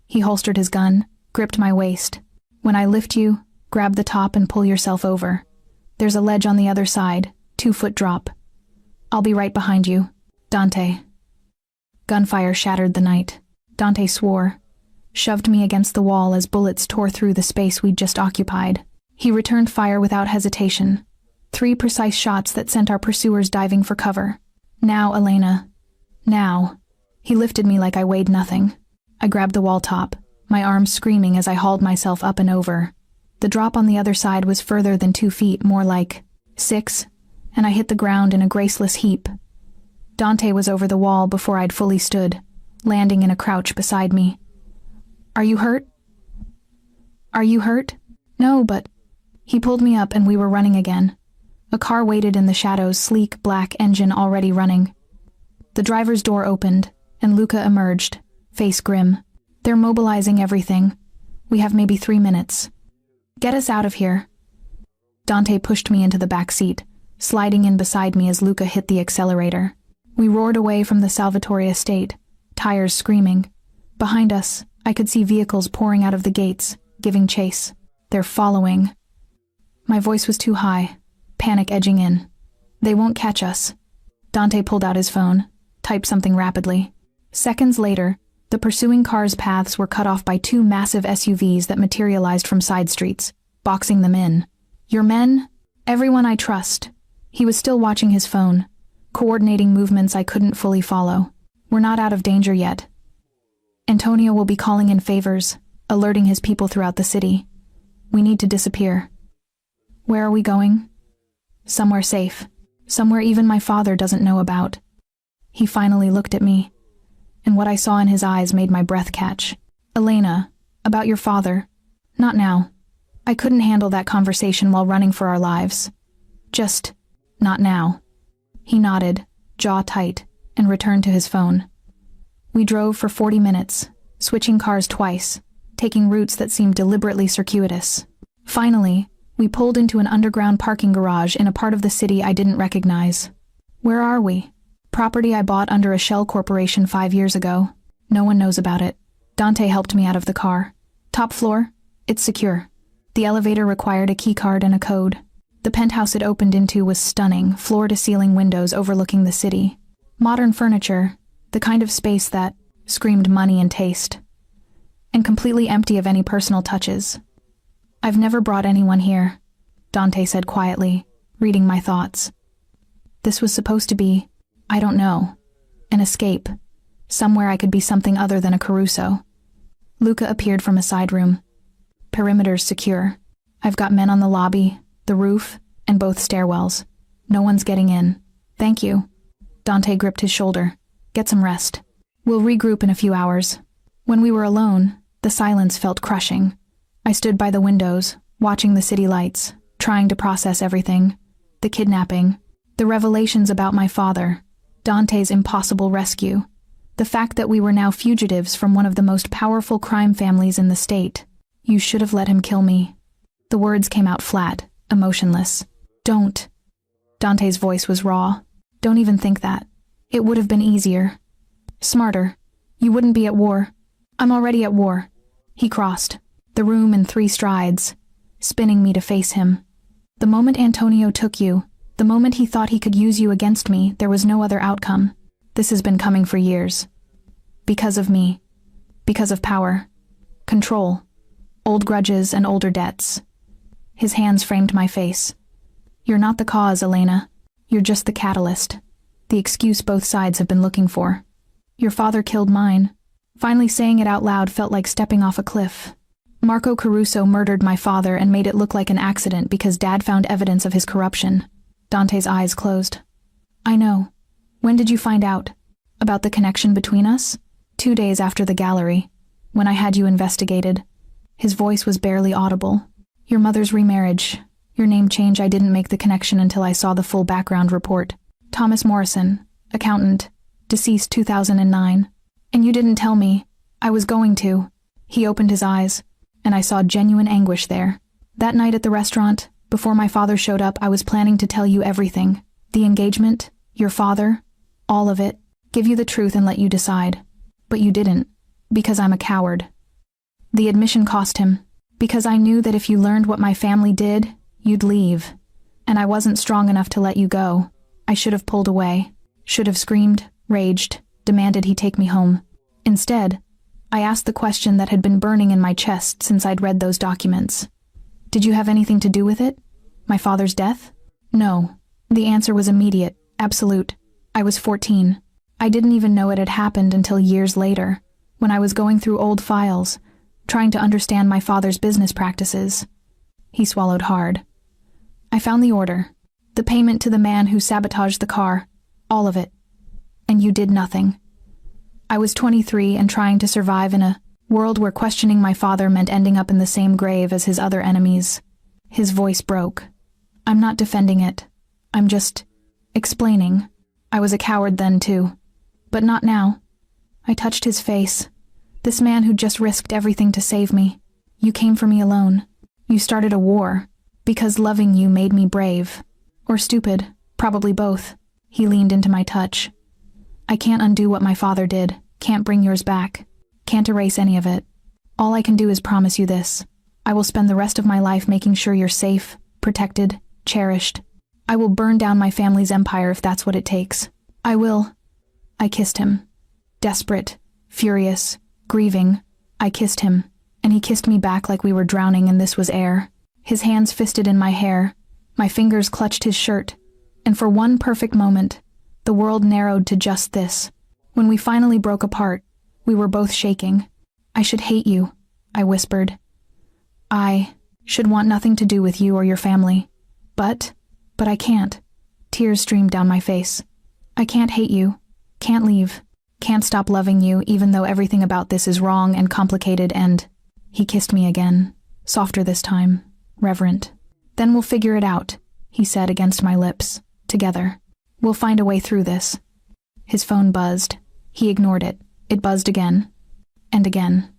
[SPEAKER 1] He holstered his gun, gripped my waist. When I lift you, grab the top and pull yourself over. There's a ledge on the other side, 2-foot drop. I'll be right behind you. Dante. Gunfire shattered the night. Dante swore, shoved me against the wall as bullets tore through the space we'd just occupied. He returned fire without hesitation. 3 precise shots that sent our pursuers diving for cover. Now, Elena. Now. He lifted me like I weighed nothing. I grabbed the wall top, my arms screaming as I hauled myself up and over. The drop on the other side was further than 2 feet, more like 6, and I hit the ground in a graceless heap. Dante was over the wall before I'd fully stood, landing in a crouch beside me. Are you hurt? Are you hurt? No, but... He pulled me up and we were running again. A car waited in the shadows, sleek black engine already running. The driver's door opened, and Luca emerged, face grim. They're mobilizing everything. We have maybe 3 minutes. Get us out of here. Dante pushed me into the back seat, sliding in beside me as Luca hit the accelerator. We roared away from the Salvatore estate, tires screaming. Behind us, I could see vehicles pouring out of the gates, giving chase. They're following. My voice was too high, panic edging in. They won't catch us. Dante pulled out his phone, typed something rapidly. Seconds later, the pursuing car's paths were cut off by 2 massive SUVs that materialized from side streets, boxing them in. Your men? Everyone I trust. He was still watching his phone, coordinating movements I couldn't fully follow. We're not out of danger yet. Antonio will be calling in favors, alerting his people throughout the city. We need to disappear. Where are we going? Somewhere safe. Somewhere even my father doesn't know about. He finally looked at me, and what I saw in his eyes made my breath catch. Elena, about your father. Not now. I couldn't handle that conversation while running for our lives. Just, not now. He nodded, jaw tight, and returned to his phone. We drove for 40 minutes, switching cars twice, taking routes that seemed deliberately circuitous. Finally, we pulled into an underground parking garage in a part of the city I didn't recognize. Where are we? Property I bought under a shell corporation 5 years ago. No one knows about it. Dante helped me out of the car. Top floor? It's secure. The elevator required a keycard and a code. The penthouse it opened into was stunning, floor-to-ceiling windows overlooking the city. Modern furniture, the kind of space that screamed money and taste. And completely empty of any personal touches. I've never brought anyone here, Dante said quietly, reading my thoughts. This was supposed to be, I don't know, an escape. Somewhere I could be something other than a Caruso. Luca appeared from a side room. Perimeter's secure. I've got men on the lobby, the roof, and both stairwells. No one's getting in. Thank you. Dante gripped his shoulder. Get some rest. We'll regroup in a few hours. When we were alone, the silence felt crushing. I stood by the windows, watching the city lights, trying to process everything. The kidnapping, the revelations about my father, Dante's impossible rescue, the fact that we were now fugitives from one of the most powerful crime families in the state. You should have let him kill me. The words came out flat, emotionless. Don't. Dante's voice was raw. Don't even think that. It would have been easier. Smarter. You wouldn't be at war. I'm already at war. He crossed the room in 3 strides, spinning me to face him. The moment Antonio took you, the moment he thought he could use you against me, there was no other outcome. This has been coming for years. Because of me. Because of power. Control. Old grudges and older debts. His hands framed my face. You're not the cause, Elena. You're just the catalyst. The excuse both sides have been looking for. Your father killed mine. Finally saying it out loud felt like stepping off a cliff. Marco Caruso murdered my father and made it look like an accident because Dad found evidence of his corruption. Dante's eyes closed. I know. When did you find out? About the connection between us? 2 days after the gallery, when I had you investigated. His voice was barely audible. Your mother's remarriage. Your name change. I didn't make the connection until I saw the full background report. Thomas Morrison, accountant, deceased 2009. And you didn't tell me. I was going to. He opened his eyes, and I saw genuine anguish there. That night at the restaurant, before my father showed up, I was planning to tell you everything. The engagement, your father, all of it. Give you the truth and let you decide. But you didn't, because I'm a coward. The admission cost him, because I knew that if you learned what my family did, you'd leave. And I wasn't strong enough to let you go. I should have pulled away, should have screamed, raged, demanded he take me home. Instead, I asked the question that had been burning in my chest since I'd read those documents. Did you have anything to do with it? My father's death? No. The answer was immediate, absolute. I was 14. I didn't even know it had happened until years later, when I was going through old files, trying to understand my father's business practices. He swallowed hard. I found the order, the payment to the man who sabotaged the car, all of it. And you did nothing. I was 23 and trying to survive in a world where questioning my father meant ending up in the same grave as his other enemies. His voice broke. I'm not defending it. I'm just explaining. I was a coward then too. But not now. I touched his face. This man who'd just risked everything to save me. You came for me alone. You started a war. Because loving you made me brave. Or stupid. Probably both. He leaned into my touch. I can't undo what my father did. Can't bring yours back. Can't erase any of it. All I can do is promise you this. I will spend the rest of my life making sure you're safe, protected, cherished. I will burn down my family's empire if that's what it takes. I will. I kissed him. Desperate, furious, grieving. I kissed him, and he kissed me back like we were drowning and this was air. His hands fisted in my hair. My fingers clutched his shirt. And for one perfect moment, the world narrowed to just this. When we finally broke apart, we were both shaking. I should hate you, I whispered. I should want nothing to do with you or your family. But I can't. Tears streamed down my face. I can't hate you. Can't leave. Can't stop loving you even though everything about this is wrong and complicated and... He kissed me again. Softer this time. Reverent. Then we'll figure it out, he said against my lips. Together. We'll find a way through this. His phone buzzed. He ignored it. It buzzed again. And again.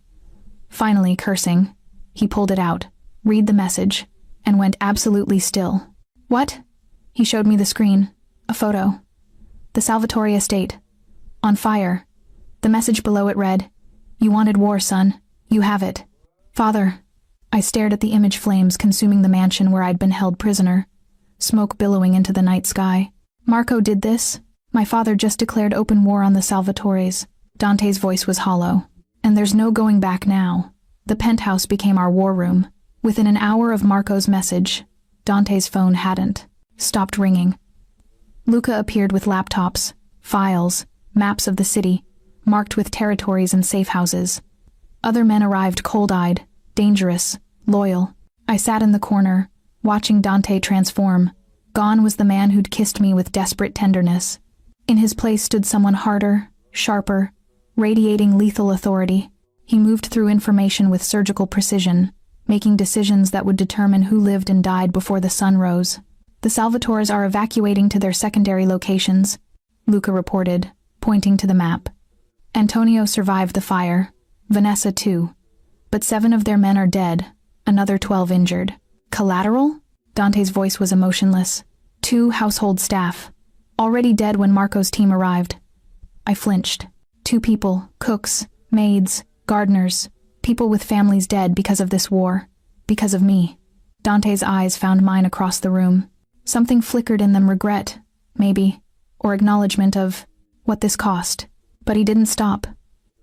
[SPEAKER 1] Finally, cursing, he pulled it out, read the message, and went absolutely still. What? He showed me the screen. A photo. The Salvatore estate. On fire. The message below it read, You wanted war, son. You have it. Father. I stared at the image flames consuming the mansion where I'd been held prisoner. Smoke billowing into the night sky. Marco did this. My father just declared open war on the Salvatores. Dante's voice was hollow. And there's no going back now. The penthouse became our war room. Within an hour of Marco's message, Dante's phone hadn't stopped ringing. Luca appeared with laptops, files, maps of the city, marked with territories and safe houses. Other men arrived cold-eyed, dangerous, loyal. I sat in the corner, watching Dante transform. Gone was the man who'd kissed me with desperate tenderness. In his place stood someone harder, sharper, radiating lethal authority. He moved through information with surgical precision, making decisions that would determine who lived and died before the sun rose. The Salvatores are evacuating to their secondary locations, Luca reported, pointing to the map. Antonio survived the fire, Vanessa too, but 7 of their men are dead, another 12 injured. Collateral? Dante's voice was emotionless. 2 household staff, already dead when Marco's team arrived. I flinched. 2 people, cooks, maids, gardeners, people with families dead because of this war, because of me. Dante's eyes found mine across the room. Something flickered in them, regret, maybe, or acknowledgement of what this cost. But he didn't stop.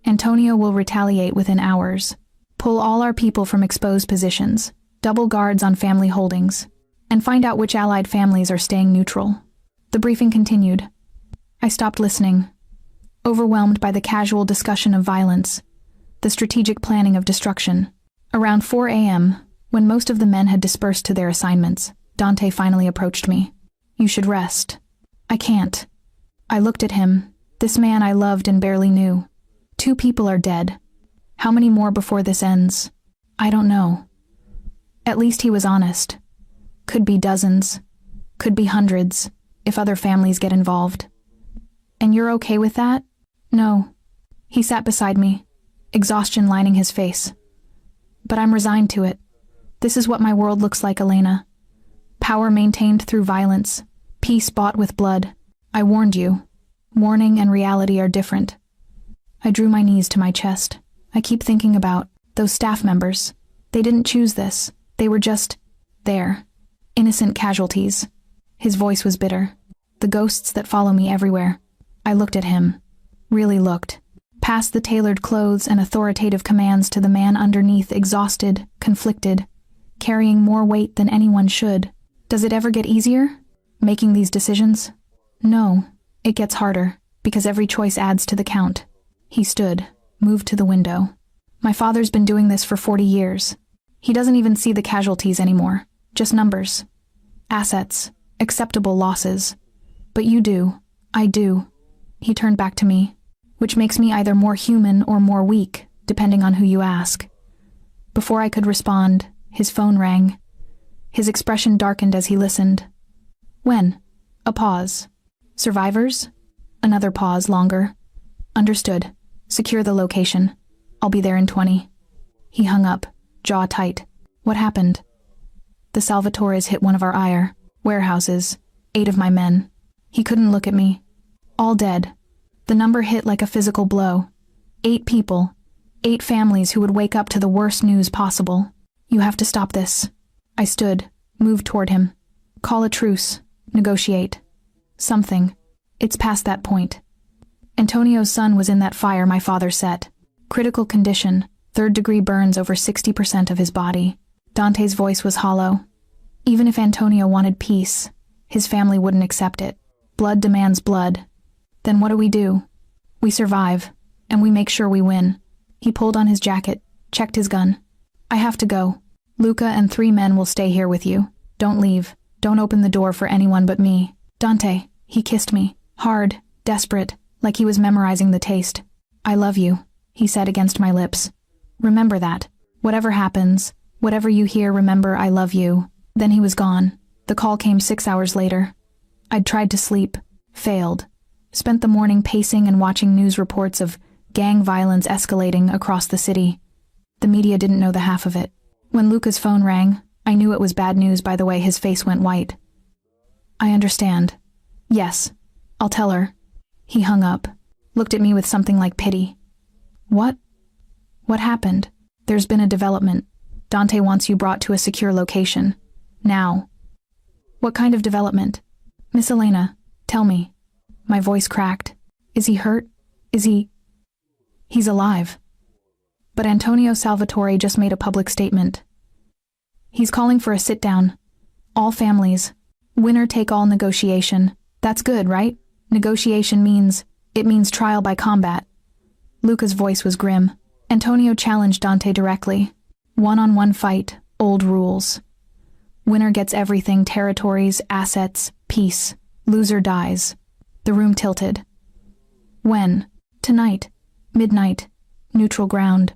[SPEAKER 1] Antonio will retaliate within hours. Pull all our people from exposed positions, double guards on family holdings, and find out which allied families are staying neutral. The briefing continued. I stopped listening. overwhelmed by the casual discussion of violence, the strategic planning of destruction. Around 4 a.m., when most of the men had dispersed to their assignments, Dante finally approached me. "You should rest." "I can't." I looked at him, this man I loved and barely knew. 2 people are dead. How many more before this ends? I don't know. At least he was honest. Could be dozens. Could be hundreds, if other families get involved. "And you're okay with that?" "No." He sat beside me, exhaustion lining his face. "But I'm resigned to it. This is what my world looks like, Elena. Power maintained through violence, peace bought with blood. I warned you. Warning and reality are different." I drew my knees to my chest. I keep thinking about those staff members. They didn't choose this. They were just there. Innocent casualties. His voice was bitter. "The ghosts that follow me everywhere." I looked at him. Really looked. Past the tailored clothes and authoritative commands to the man underneath, exhausted, conflicted, carrying more weight than anyone should. Does it ever get easier? Making these decisions? No. It gets harder, because every choice adds to the count. He stood, moved to the window. "My father's been doing this for 40 years. He doesn't even see the casualties anymore. Just numbers. Assets. Acceptable losses. But you do. I do." He turned back to me. "Which makes me either more human or more weak, depending on who you ask." Before I could respond, his phone rang. His expression darkened as he listened. "When?" A pause. "Survivors?" Another pause, longer. "Understood. Secure the location. I'll be there in 20. He hung up, jaw tight. "What happened?" "The Salvatores hit one of our warehouses. 8 of my men." He couldn't look at me. "All dead." The number hit like a physical blow. 8 people. 8 families who would wake up to the worst news possible. "You have to stop this." I stood, moved toward him. "Call a truce. Negotiate. Something. It's past that point." Antonio's son was in that fire my father set. Critical condition, 3rd-degree burns over 60% of his body. Dante's voice was hollow. Even if Antonio wanted peace, his family wouldn't accept it. Blood demands blood. Then what do? We survive, and we make sure we win. He pulled on his jacket, checked his gun. "I have to go. Luca and 3 men will stay here with you. Don't leave. Don't open the door for anyone but me." "Dante," he kissed me, hard, desperate, like he was memorizing the taste. "I love you," he said against my lips. "Remember that. Whatever happens, whatever you hear, remember I love you." Then he was gone. The call came 6 hours later. I'd tried to sleep, failed. Spent the morning pacing and watching news reports of gang violence escalating across the city. The media didn't know the half of it. When Luca's phone rang, I knew it was bad news by the way his face went white. "I understand. Yes, I'll tell her." He hung up, looked at me with something like pity. "What? What happened?" "There's been a development. Dante wants you brought to a secure location. Now." "What kind of development?" "Miss Elena, tell me." My voice cracked. "Is he hurt? Is he—" "He's alive." But Antonio Salvatore just made a public statement. He's calling for a sit-down. All families. Winner-take-all negotiation. That's good, right? Negotiation means trial by combat. Luca's voice was grim. Antonio challenged Dante directly. One-on-one fight, old rules. Winner gets everything, territories, assets, peace. Loser dies. The room tilted. "When?" "Tonight. Midnight. Neutral ground."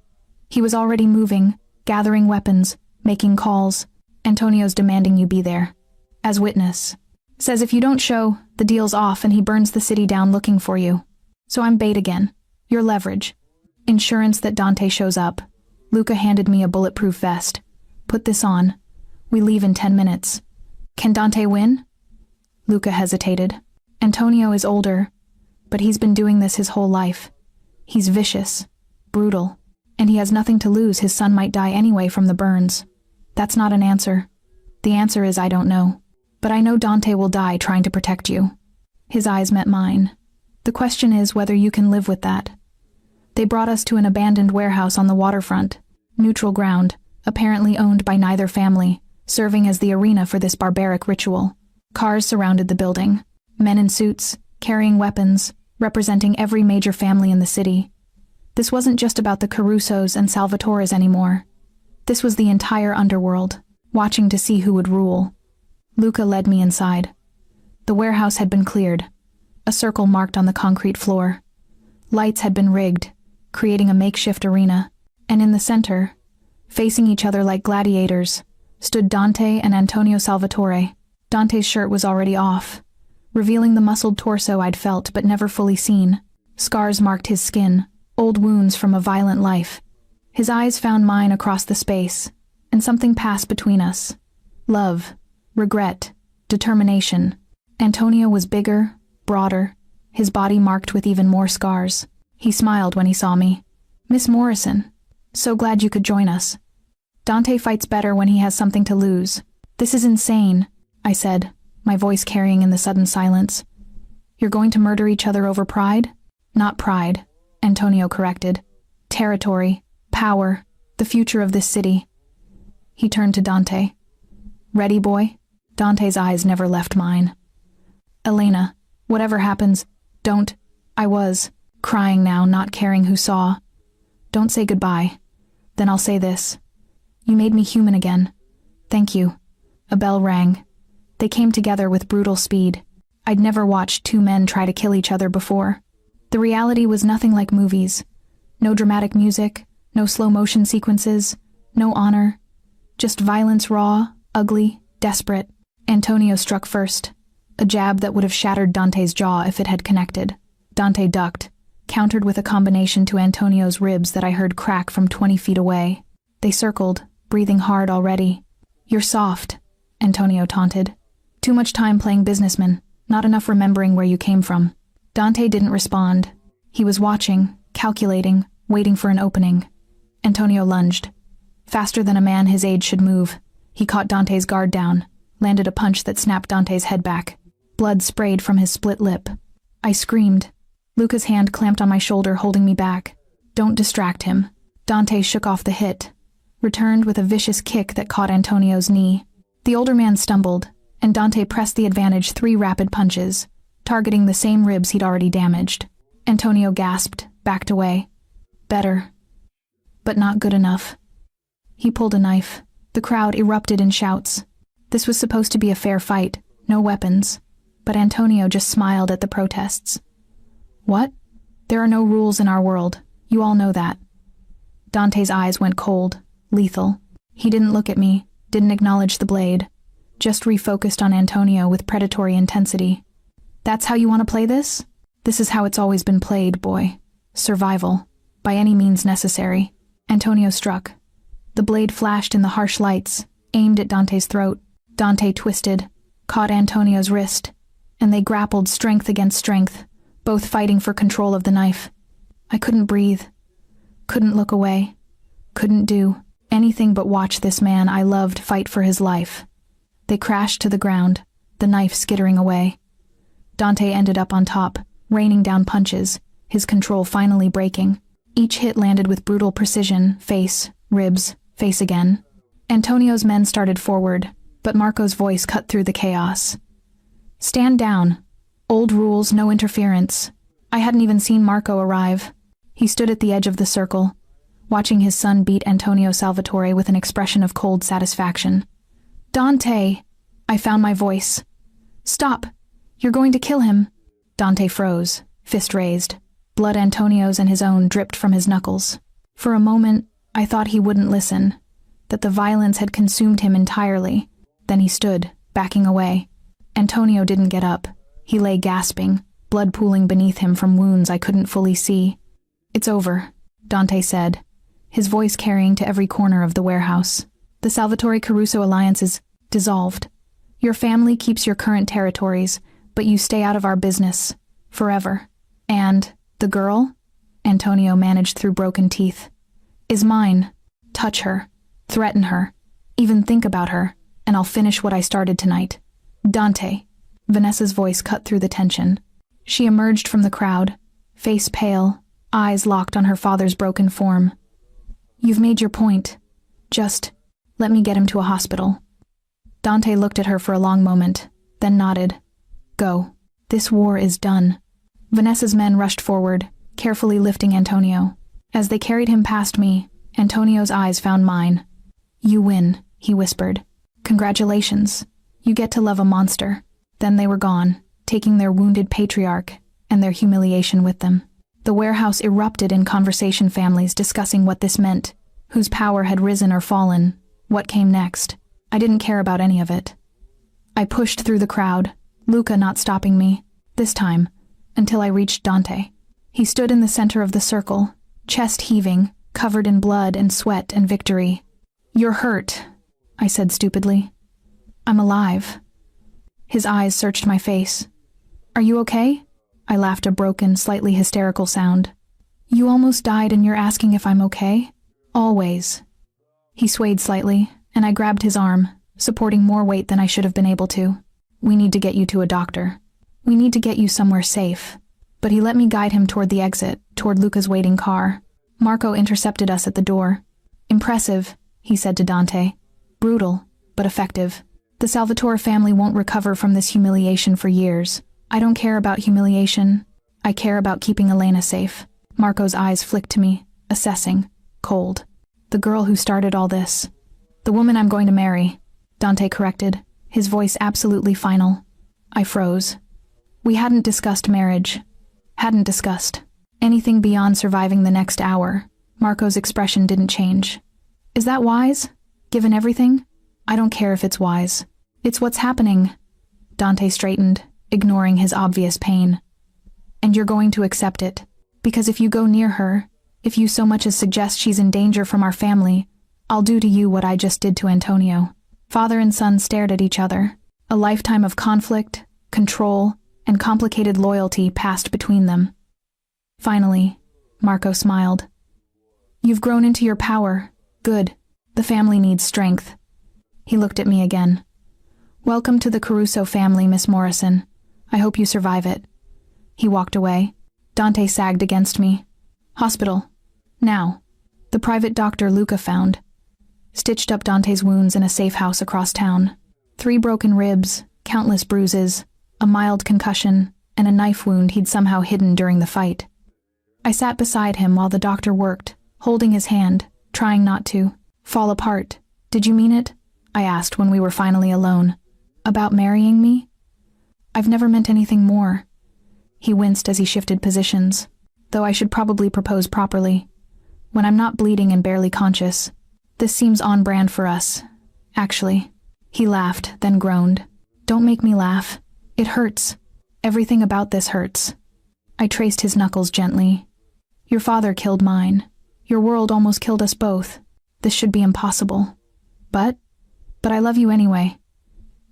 [SPEAKER 1] He was already moving, gathering weapons, making calls. "Antonio's demanding you be there. As witness. Says if you don't show, the deal's off and he burns the city down looking for you. So I'm bait again. Your leverage. Insurance that Dante shows up." Luca handed me a bulletproof vest. "Put this on. We leave in 10 minutes. Can Dante win?" Luca hesitated. "Antonio is older, but he's been doing this his whole life. He's vicious, brutal, and he has nothing to lose. His son might die anyway from the burns. That's not an answer. The answer is I don't know. But I know Dante will die trying to protect you." His eyes met mine. "The question is whether you can live with that." They brought us to an abandoned warehouse on the waterfront. Neutral ground, apparently owned by neither family, serving as the arena for this barbaric ritual. Cars surrounded the building. Men in suits, carrying weapons, representing every major family in the city. This wasn't just about the Carusos and Salvatores anymore. This was the entire underworld, watching to see who would rule. Luca led me inside. The warehouse had been cleared, a circle marked on the concrete floor. Lights had been rigged, creating a makeshift arena, and in the center, facing each other like gladiators, stood Dante and Antonio Salvatore. Dante's shirt was already off, revealing the muscled torso I'd felt but never fully seen. Scars marked his skin, old wounds from a violent life. His eyes found mine across the space, and something passed between us. Love, regret, determination. Antonio was bigger, broader, his body marked with even more scars. He smiled when he saw me. "Miss Morrison, so glad you could join us. Dante fights better when he has something to lose. This is insane," I said, my voice carrying in the sudden silence. "You're going to murder each other over pride?" "Not pride," Antonio corrected. "Territory, power, the future of this city." He turned to Dante. "Ready, boy?" Dante's eyes never left mine. "Elena, whatever happens, don't..." I was, crying now, not caring who saw. "Don't say goodbye. Then I'll say this. You made me human again. Thank you." A bell rang. They came together with brutal speed. I'd never watched two men try to kill each other before. The reality was nothing like movies. No dramatic music, no slow-motion sequences, no honor. Just violence, raw, ugly, desperate. Antonio struck first, a jab that would have shattered Dante's jaw if it had connected. Dante ducked, countered with a combination to Antonio's ribs that I heard crack from 20 feet away. They circled, breathing hard already. "You're soft," Antonio taunted. "Too much time playing businessman, not enough remembering where you came from." Dante didn't respond. He was watching, calculating, waiting for an opening. Antonio lunged. Faster than a man his age should move, he caught Dante's guard down, landed a punch that snapped Dante's head back. Blood sprayed from his split lip. I screamed. Luca's hand clamped on my shoulder, holding me back. "Don't distract him." Dante shook off the hit, returned with a vicious kick that caught Antonio's knee. The older man stumbled, and Dante pressed the advantage 3 rapid punches, targeting the same ribs he'd already damaged. Antonio gasped, backed away. Better. But not good enough. He pulled a knife. The crowd erupted in shouts. This was supposed to be a fair fight, no weapons. But Antonio just smiled at the protests. "What? There are no rules in our world. You all know that." Dante's eyes went cold, lethal. He didn't look at me, didn't acknowledge the blade, just refocused on Antonio with predatory intensity. "That's how you want to play this? This is how it's always been played, boy. Survival. By any means necessary." Antonio struck. The blade flashed in the harsh lights, aimed at Dante's throat. Dante twisted, caught Antonio's wrist, and they grappled strength against strength, both fighting for control of the knife. I couldn't breathe. Couldn't look away. Couldn't do anything but watch this man I loved fight for his life. They crashed to the ground, the knife skittering away. Dante ended up on top, raining down punches, his control finally breaking. Each hit landed with brutal precision, face, ribs, face again. Antonio's men started forward, but Marco's voice cut through the chaos. "Stand down. Old rules, no interference." I hadn't even seen Marco arrive. He stood at the edge of the circle, watching his son beat Antonio Salvatore with an expression of cold satisfaction. "Dante!" I found my voice. "Stop! You're going to kill him!" Dante froze, fist raised. Blood Antonio's and his own dripped from his knuckles. For a moment, I thought he wouldn't listen, that the violence had consumed him entirely. Then he stood, backing away. Antonio didn't get up. He lay gasping, blood pooling beneath him from wounds I couldn't fully see. "It's over," Dante said, his voice carrying to every corner of the warehouse. "The Salvatore Caruso alliance is dissolved. Your family keeps your current territories, but you stay out of our business. Forever. And the girl," Antonio managed through broken teeth, "is mine. Touch her. Threaten her. Even think about her, and I'll finish what I started tonight." "Dante." Vanessa's voice cut through the tension. She emerged from the crowd, face pale, eyes locked on her father's broken form. "You've made your point. Just let me get him to a hospital." Dante looked at her for a long moment, then nodded. "Go. This war is done." Vanessa's men rushed forward, carefully lifting Antonio. As they carried him past me, Antonio's eyes found mine. "You win," he whispered. "Congratulations. You get to love a monster." Then they were gone, taking their wounded patriarch and their humiliation with them. The warehouse erupted in conversation, families discussing what this meant, whose power had risen or fallen, what came next. I didn't care about any of it. I pushed through the crowd, Luca not stopping me, this time, until I reached Dante. He stood in the center of the circle, chest heaving, covered in blood and sweat and victory. "You're hurt," I said stupidly. "I'm alive." His eyes searched my face. "Are you okay?" I laughed, a broken, slightly hysterical sound. "You almost died and you're asking if I'm okay?" "Always." He swayed slightly, and I grabbed his arm, supporting more weight than I should have been able to. "We need to get you to a doctor. We need to get you somewhere safe." But he let me guide him toward the exit, toward Luca's waiting car. Marco intercepted us at the door. "Impressive," he said to Dante. "Brutal, but effective. The Salvatore family won't recover from this humiliation for years. I don't care about humiliation. I care about keeping Elena safe." Marco's eyes flicked to me, assessing, cold. "The girl who started all this. The woman I'm going to marry," Dante corrected, his voice absolutely final. I froze. We hadn't discussed marriage. Hadn't discussed anything beyond surviving the next hour. Marco's expression didn't change. "Is that wise? Given everything?" "I don't care if it's wise. It's what's happening." Dante straightened, ignoring his obvious pain. "And you're going to accept it. Because if you go near her, if you so much as suggest she's in danger from our family, I'll do to you what I just did to Antonio." Father and son stared at each other. A lifetime of conflict, control, and complicated loyalty passed between them. Finally, Marco smiled. "You've grown into your power. Good. The family needs strength." He looked at me again. "Welcome to the Caruso family, Miss Morrison. I hope you survive it." He walked away. Dante sagged against me. "Hospital. Now." The private doctor Luca found. Stitched up Dante's wounds in a safe house across town. 3 broken ribs, countless bruises, a mild concussion, and a knife wound he'd somehow hidden during the fight. I sat beside him while the doctor worked, holding his hand, trying not to fall apart. "Did you mean it?" I asked when we were finally alone. "About marrying me?" "I've never meant anything more." He winced as he shifted positions, though I should probably propose properly. "When I'm not bleeding and barely conscious. This seems on brand for us, actually." He laughed, then groaned. "Don't make me laugh. It hurts. Everything about this hurts." I traced his knuckles gently. "Your father killed mine. Your world almost killed us both. This should be impossible. But I love you anyway."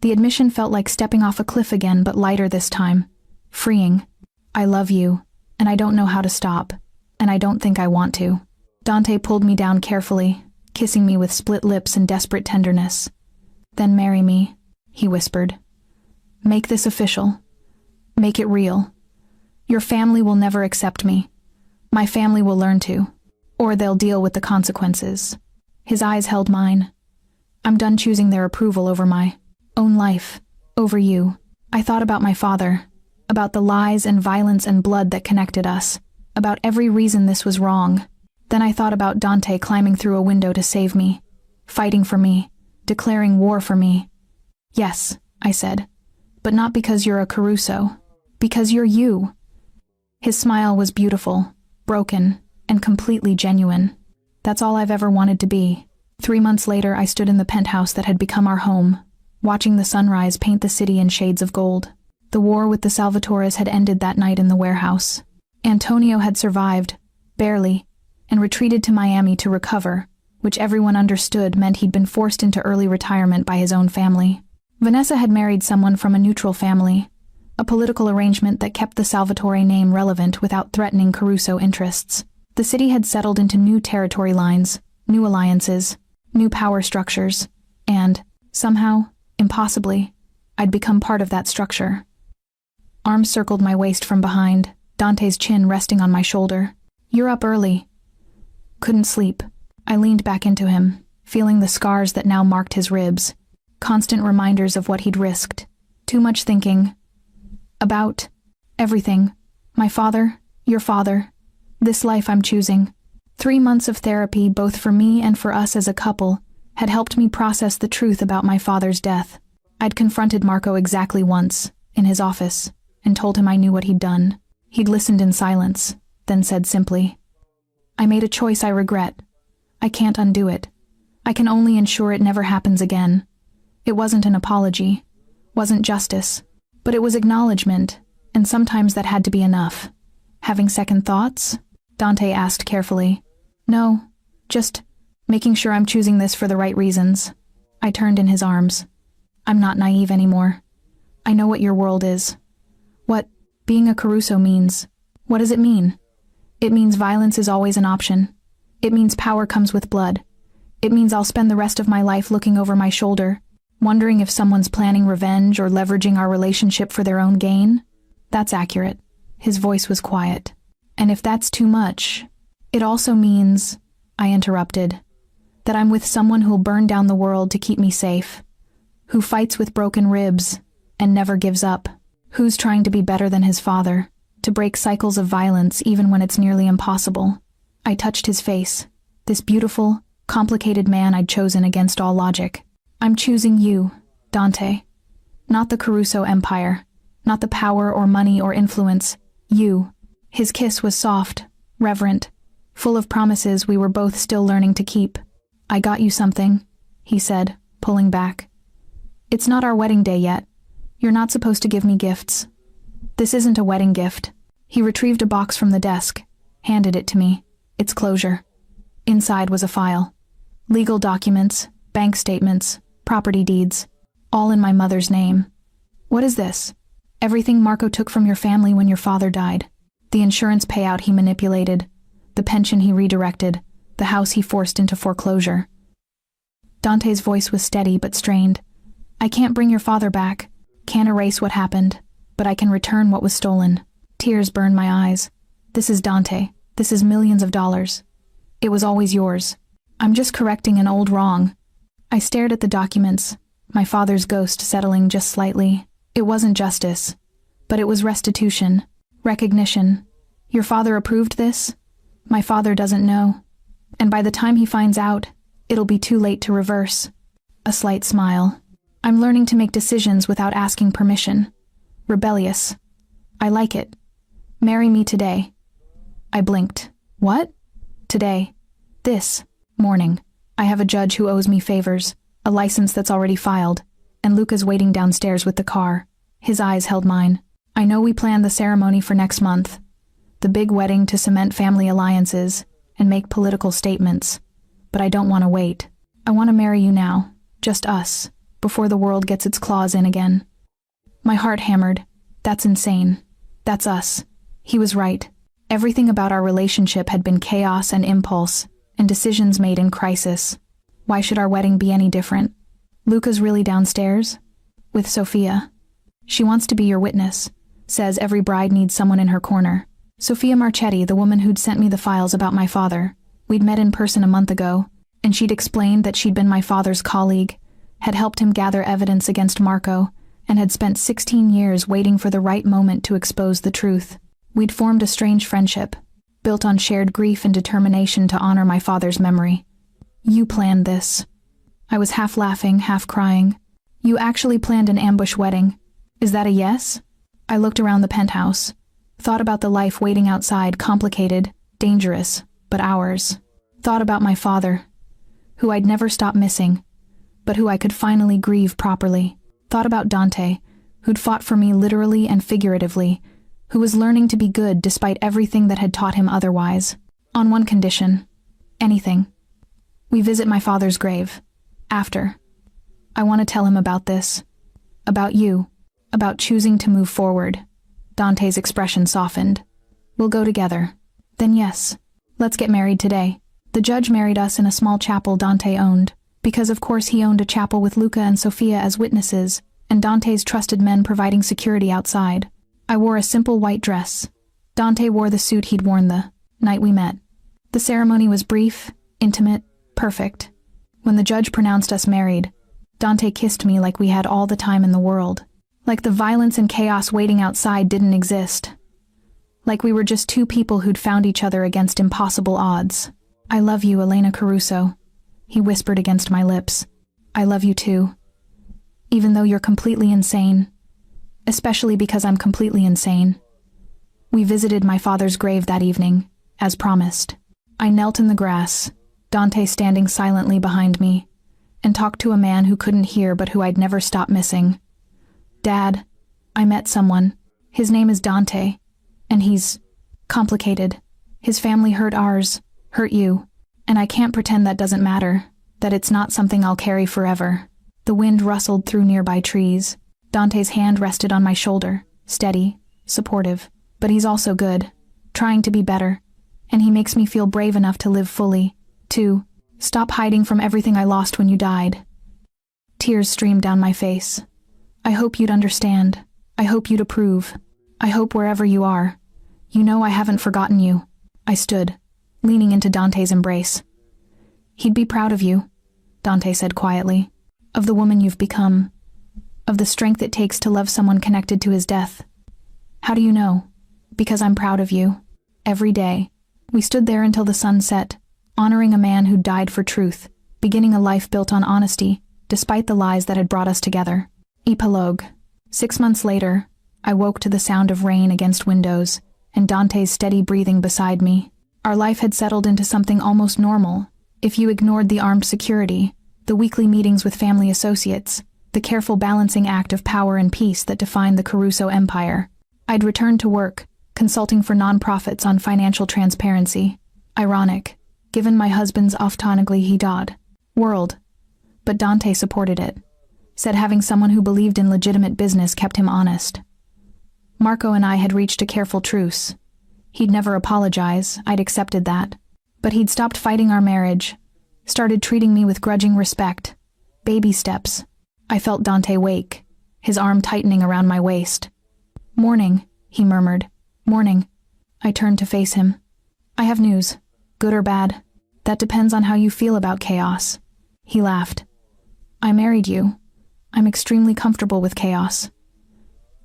[SPEAKER 1] The admission felt like stepping off a cliff again, but lighter this time. Freeing. "I love you, and I don't know how to stop, and I don't think I want to." Dante pulled me down carefully, kissing me with split lips and desperate tenderness. "Then marry me," he whispered. "Make this official. Make it real. Your family will never accept me. My family will learn to, or they'll deal with the consequences." His eyes held mine. "I'm done choosing their approval over my own life, over you." I thought about my father, about the lies and violence and blood that connected us, about every reason this was wrong. Then I thought about Dante climbing through a window to save me, fighting for me, declaring war for me. "Yes," I said, "but not because you're a Caruso. Because you're you." His smile was beautiful, broken, and completely genuine. That's all I've ever wanted to be. 3 months later, I stood in the penthouse that had become our home, watching the sunrise paint the city in shades of gold. The war with the Salvatores had ended that night in the warehouse. Antonio had survived, barely, and retreated to Miami to recover, which everyone understood meant he'd been forced into early retirement by his own family. Vanessa had married someone from a neutral family, a political arrangement that kept the Salvatore name relevant without threatening Caruso interests. The city had settled into new territory lines, new alliances, new power structures, and, somehow, impossibly, I'd become part of that structure. Arms circled my waist from behind, Dante's chin resting on my shoulder. "You're up early." Couldn't sleep. I leaned back into him, feeling the scars that now marked his ribs, constant reminders of what he'd risked. Too much thinking. About everything. My father, your father, this life I'm choosing. 3 months of therapy, both for me and for us as a couple, had helped me process the truth about my father's death. I'd confronted Marco exactly once, in his office, and told him I knew what he'd done. He'd listened in silence, then said simply, "I made a choice I regret. I can't undo it. I can only ensure it never happens again." It wasn't an apology, wasn't justice, but it was acknowledgement, and sometimes that had to be enough. "Having second thoughts?" Dante asked carefully. "No, just making sure I'm choosing this for the right reasons." I turned in his arms. "I'm not naive anymore. I know what your world is. What being a Caruso means. What does it mean? It means violence is always an option. It means power comes with blood. It means I'll spend the rest of my life looking over my shoulder, wondering if someone's planning revenge or leveraging our relationship for their own gain." "That's accurate." His voice was quiet. "And if that's too much, it also means," I interrupted, "that I'm with someone who'll burn down the world to keep me safe, who fights with broken ribs and never gives up, who's trying to be better than his father, to break cycles of violence even when it's nearly impossible." I touched his face, this beautiful, complicated man I'd chosen against all logic. "I'm choosing you, Dante. Not the Caruso empire, not the power or money or influence, you." His kiss was soft, reverent, full of promises we were both still learning to keep. "I got you something," he said, pulling back. "It's not our wedding day yet. You're not supposed to give me gifts. This isn't a wedding gift." He retrieved a box from the desk, handed it to me. Its closure. Inside was a file. Legal documents, bank statements, property deeds, all in my mother's name. "What is this?" "Everything Marco took from your family when your father died. The insurance payout he manipulated, the pension he redirected, the house he forced into foreclosure." Dante's voice was steady but strained. "I can't bring your father back, can't erase what happened, but I can return what was stolen." Tears burned my eyes. "This is Dante. This is millions of dollars. It was always yours. I'm just correcting an old wrong." I stared at the documents, my father's ghost settling just slightly. It wasn't justice, but it was restitution, recognition. "Your father approved this? My father doesn't know. And by the time he finds out, it'll be too late to reverse." A slight smile. "I'm learning to make decisions without asking permission. Rebellious. I like it. Marry me today." I blinked. "What?" "Today. This morning. I have a judge who owes me favors, a license that's already filed, and Luca's waiting downstairs with the car." His eyes held mine. "I know we planned the ceremony for next month, the big wedding to cement family alliances and make political statements, but I don't want to wait. I want to marry you now, just us, before the world gets its claws in again." My heart hammered. That's insane. That's us. He was right. Everything about our relationship had been chaos and impulse, and decisions made in crisis. Why should our wedding be any different? "Luca's really downstairs?" "With Sophia. She wants to be your witness. Says every bride needs someone in her corner." Sophia Marchetti, the woman who'd sent me the files about my father. We'd met in person a month ago, and she'd explained that she'd been my father's colleague, had helped him gather evidence against Marco, and had spent 16 years waiting for the right moment to expose the truth. We'd formed a strange friendship, built on shared grief and determination to honor my father's memory. "You planned this." I was half laughing, half crying. "You actually planned an ambush wedding. Is that a yes?" I looked around the penthouse, thought about the life waiting outside, complicated, dangerous, but ours. Thought about my father, who I'd never stop missing, but who I could finally grieve properly. Thought about Dante, who'd fought for me literally and figuratively, who was learning to be good despite everything that had taught him otherwise. On one condition. Anything. We visit my father's grave. After. I want to tell him about this. About you. About choosing to move forward. Dante's expression softened. "We'll go together." "Then yes. Let's get married today." The judge married us in a small chapel Dante owned, because of course he owned a chapel with Luca and Sophia as witnesses, and Dante's trusted men providing security outside. I wore a simple white dress. Dante wore the suit he'd worn the night we met. The ceremony was brief, intimate, perfect. When the judge pronounced us married, Dante kissed me like we had all the time in the world. Like the violence and chaos waiting outside didn't exist. like we were just two people who'd found each other against impossible odds. "I love you, Elena Caruso," he whispered against my lips. "I love you too. Even though you're completely insane. Especially because I'm completely insane." We visited my father's grave that evening, as promised. I knelt in the grass, Dante standing silently behind me, and talked to a man who couldn't hear but who I'd never stop missing. "Dad, I met someone. His name is Dante, and he's complicated. His family hurt ours, hurt you, and I can't pretend that doesn't matter, that it's not something I'll carry forever." The wind rustled through nearby trees. Dante's hand rested on my shoulder, steady, supportive. "But he's also good, trying to be better, and he makes me feel brave enough to live fully, to stop hiding from everything I lost when you died." Tears streamed down my face. "I hope you'd understand. I hope you'd approve. I hope wherever you are, you know I haven't forgotten you." I stood, leaning into Dante's embrace. "He'd be proud of you," Dante said quietly, "of the woman you've become, of the strength it takes to love someone connected to his death." "How do you know?" "Because I'm proud of you. Every day." We stood there until the sun set, honoring a man who died for truth, beginning a life built on honesty, despite the lies that had brought us together. Epilogue. 6 months later, I woke to the sound of rain against windows, and Dante's steady breathing beside me. Our life had settled into something almost normal, if you ignored the armed security, the weekly meetings with family associates, the careful balancing act of power and peace that defined the Caruso empire. I'd returned to work, consulting for nonprofits on financial transparency. Ironic, given my husband's oft-only world. But Dante supported it. Said having someone who believed in legitimate business kept him honest. Marco and I had reached a careful truce. He'd never apologize, I'd accepted that. But he'd stopped fighting our marriage, started treating me with grudging respect. Baby steps. I felt Dante wake, his arm tightening around my waist. "Morning," he murmured. "Morning." I turned to face him. "I have news. Good or bad. That depends on how you feel about chaos." He laughed. "I married you. I'm extremely comfortable with chaos."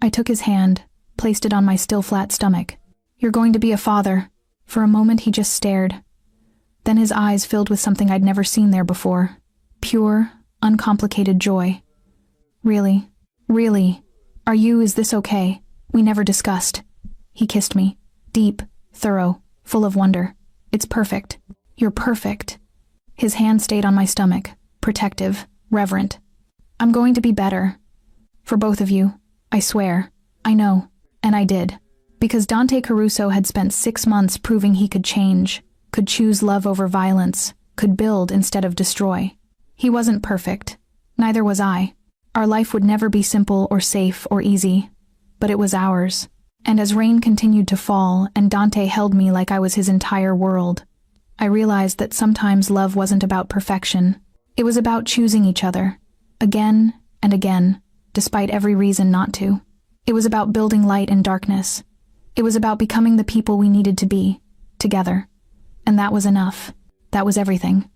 [SPEAKER 1] I took his hand, placed it on my still flat stomach. "You're going to be a father." For a moment he just stared. Then his eyes filled with something I'd never seen there before. Pure, uncomplicated joy. "Really? Really? Is this okay? We never discussed." He kissed me. Deep, thorough, full of wonder. "It's perfect. You're perfect." His hand stayed on my stomach, protective, reverent. "I'm going to be better. For both of you. I swear. I know." And I did. Because Dante Caruso had spent 6 months proving he could change, could choose love over violence, could build instead of destroy. He wasn't perfect. Neither was I. Our life would never be simple or safe or easy. But it was ours. And as rain continued to fall and Dante held me like I was his entire world, I realized that sometimes love wasn't about perfection. It was about choosing each other, again and again, despite every reason not to. It was about building light in darkness. It was about becoming the people we needed to be, together. And that was enough. That was everything.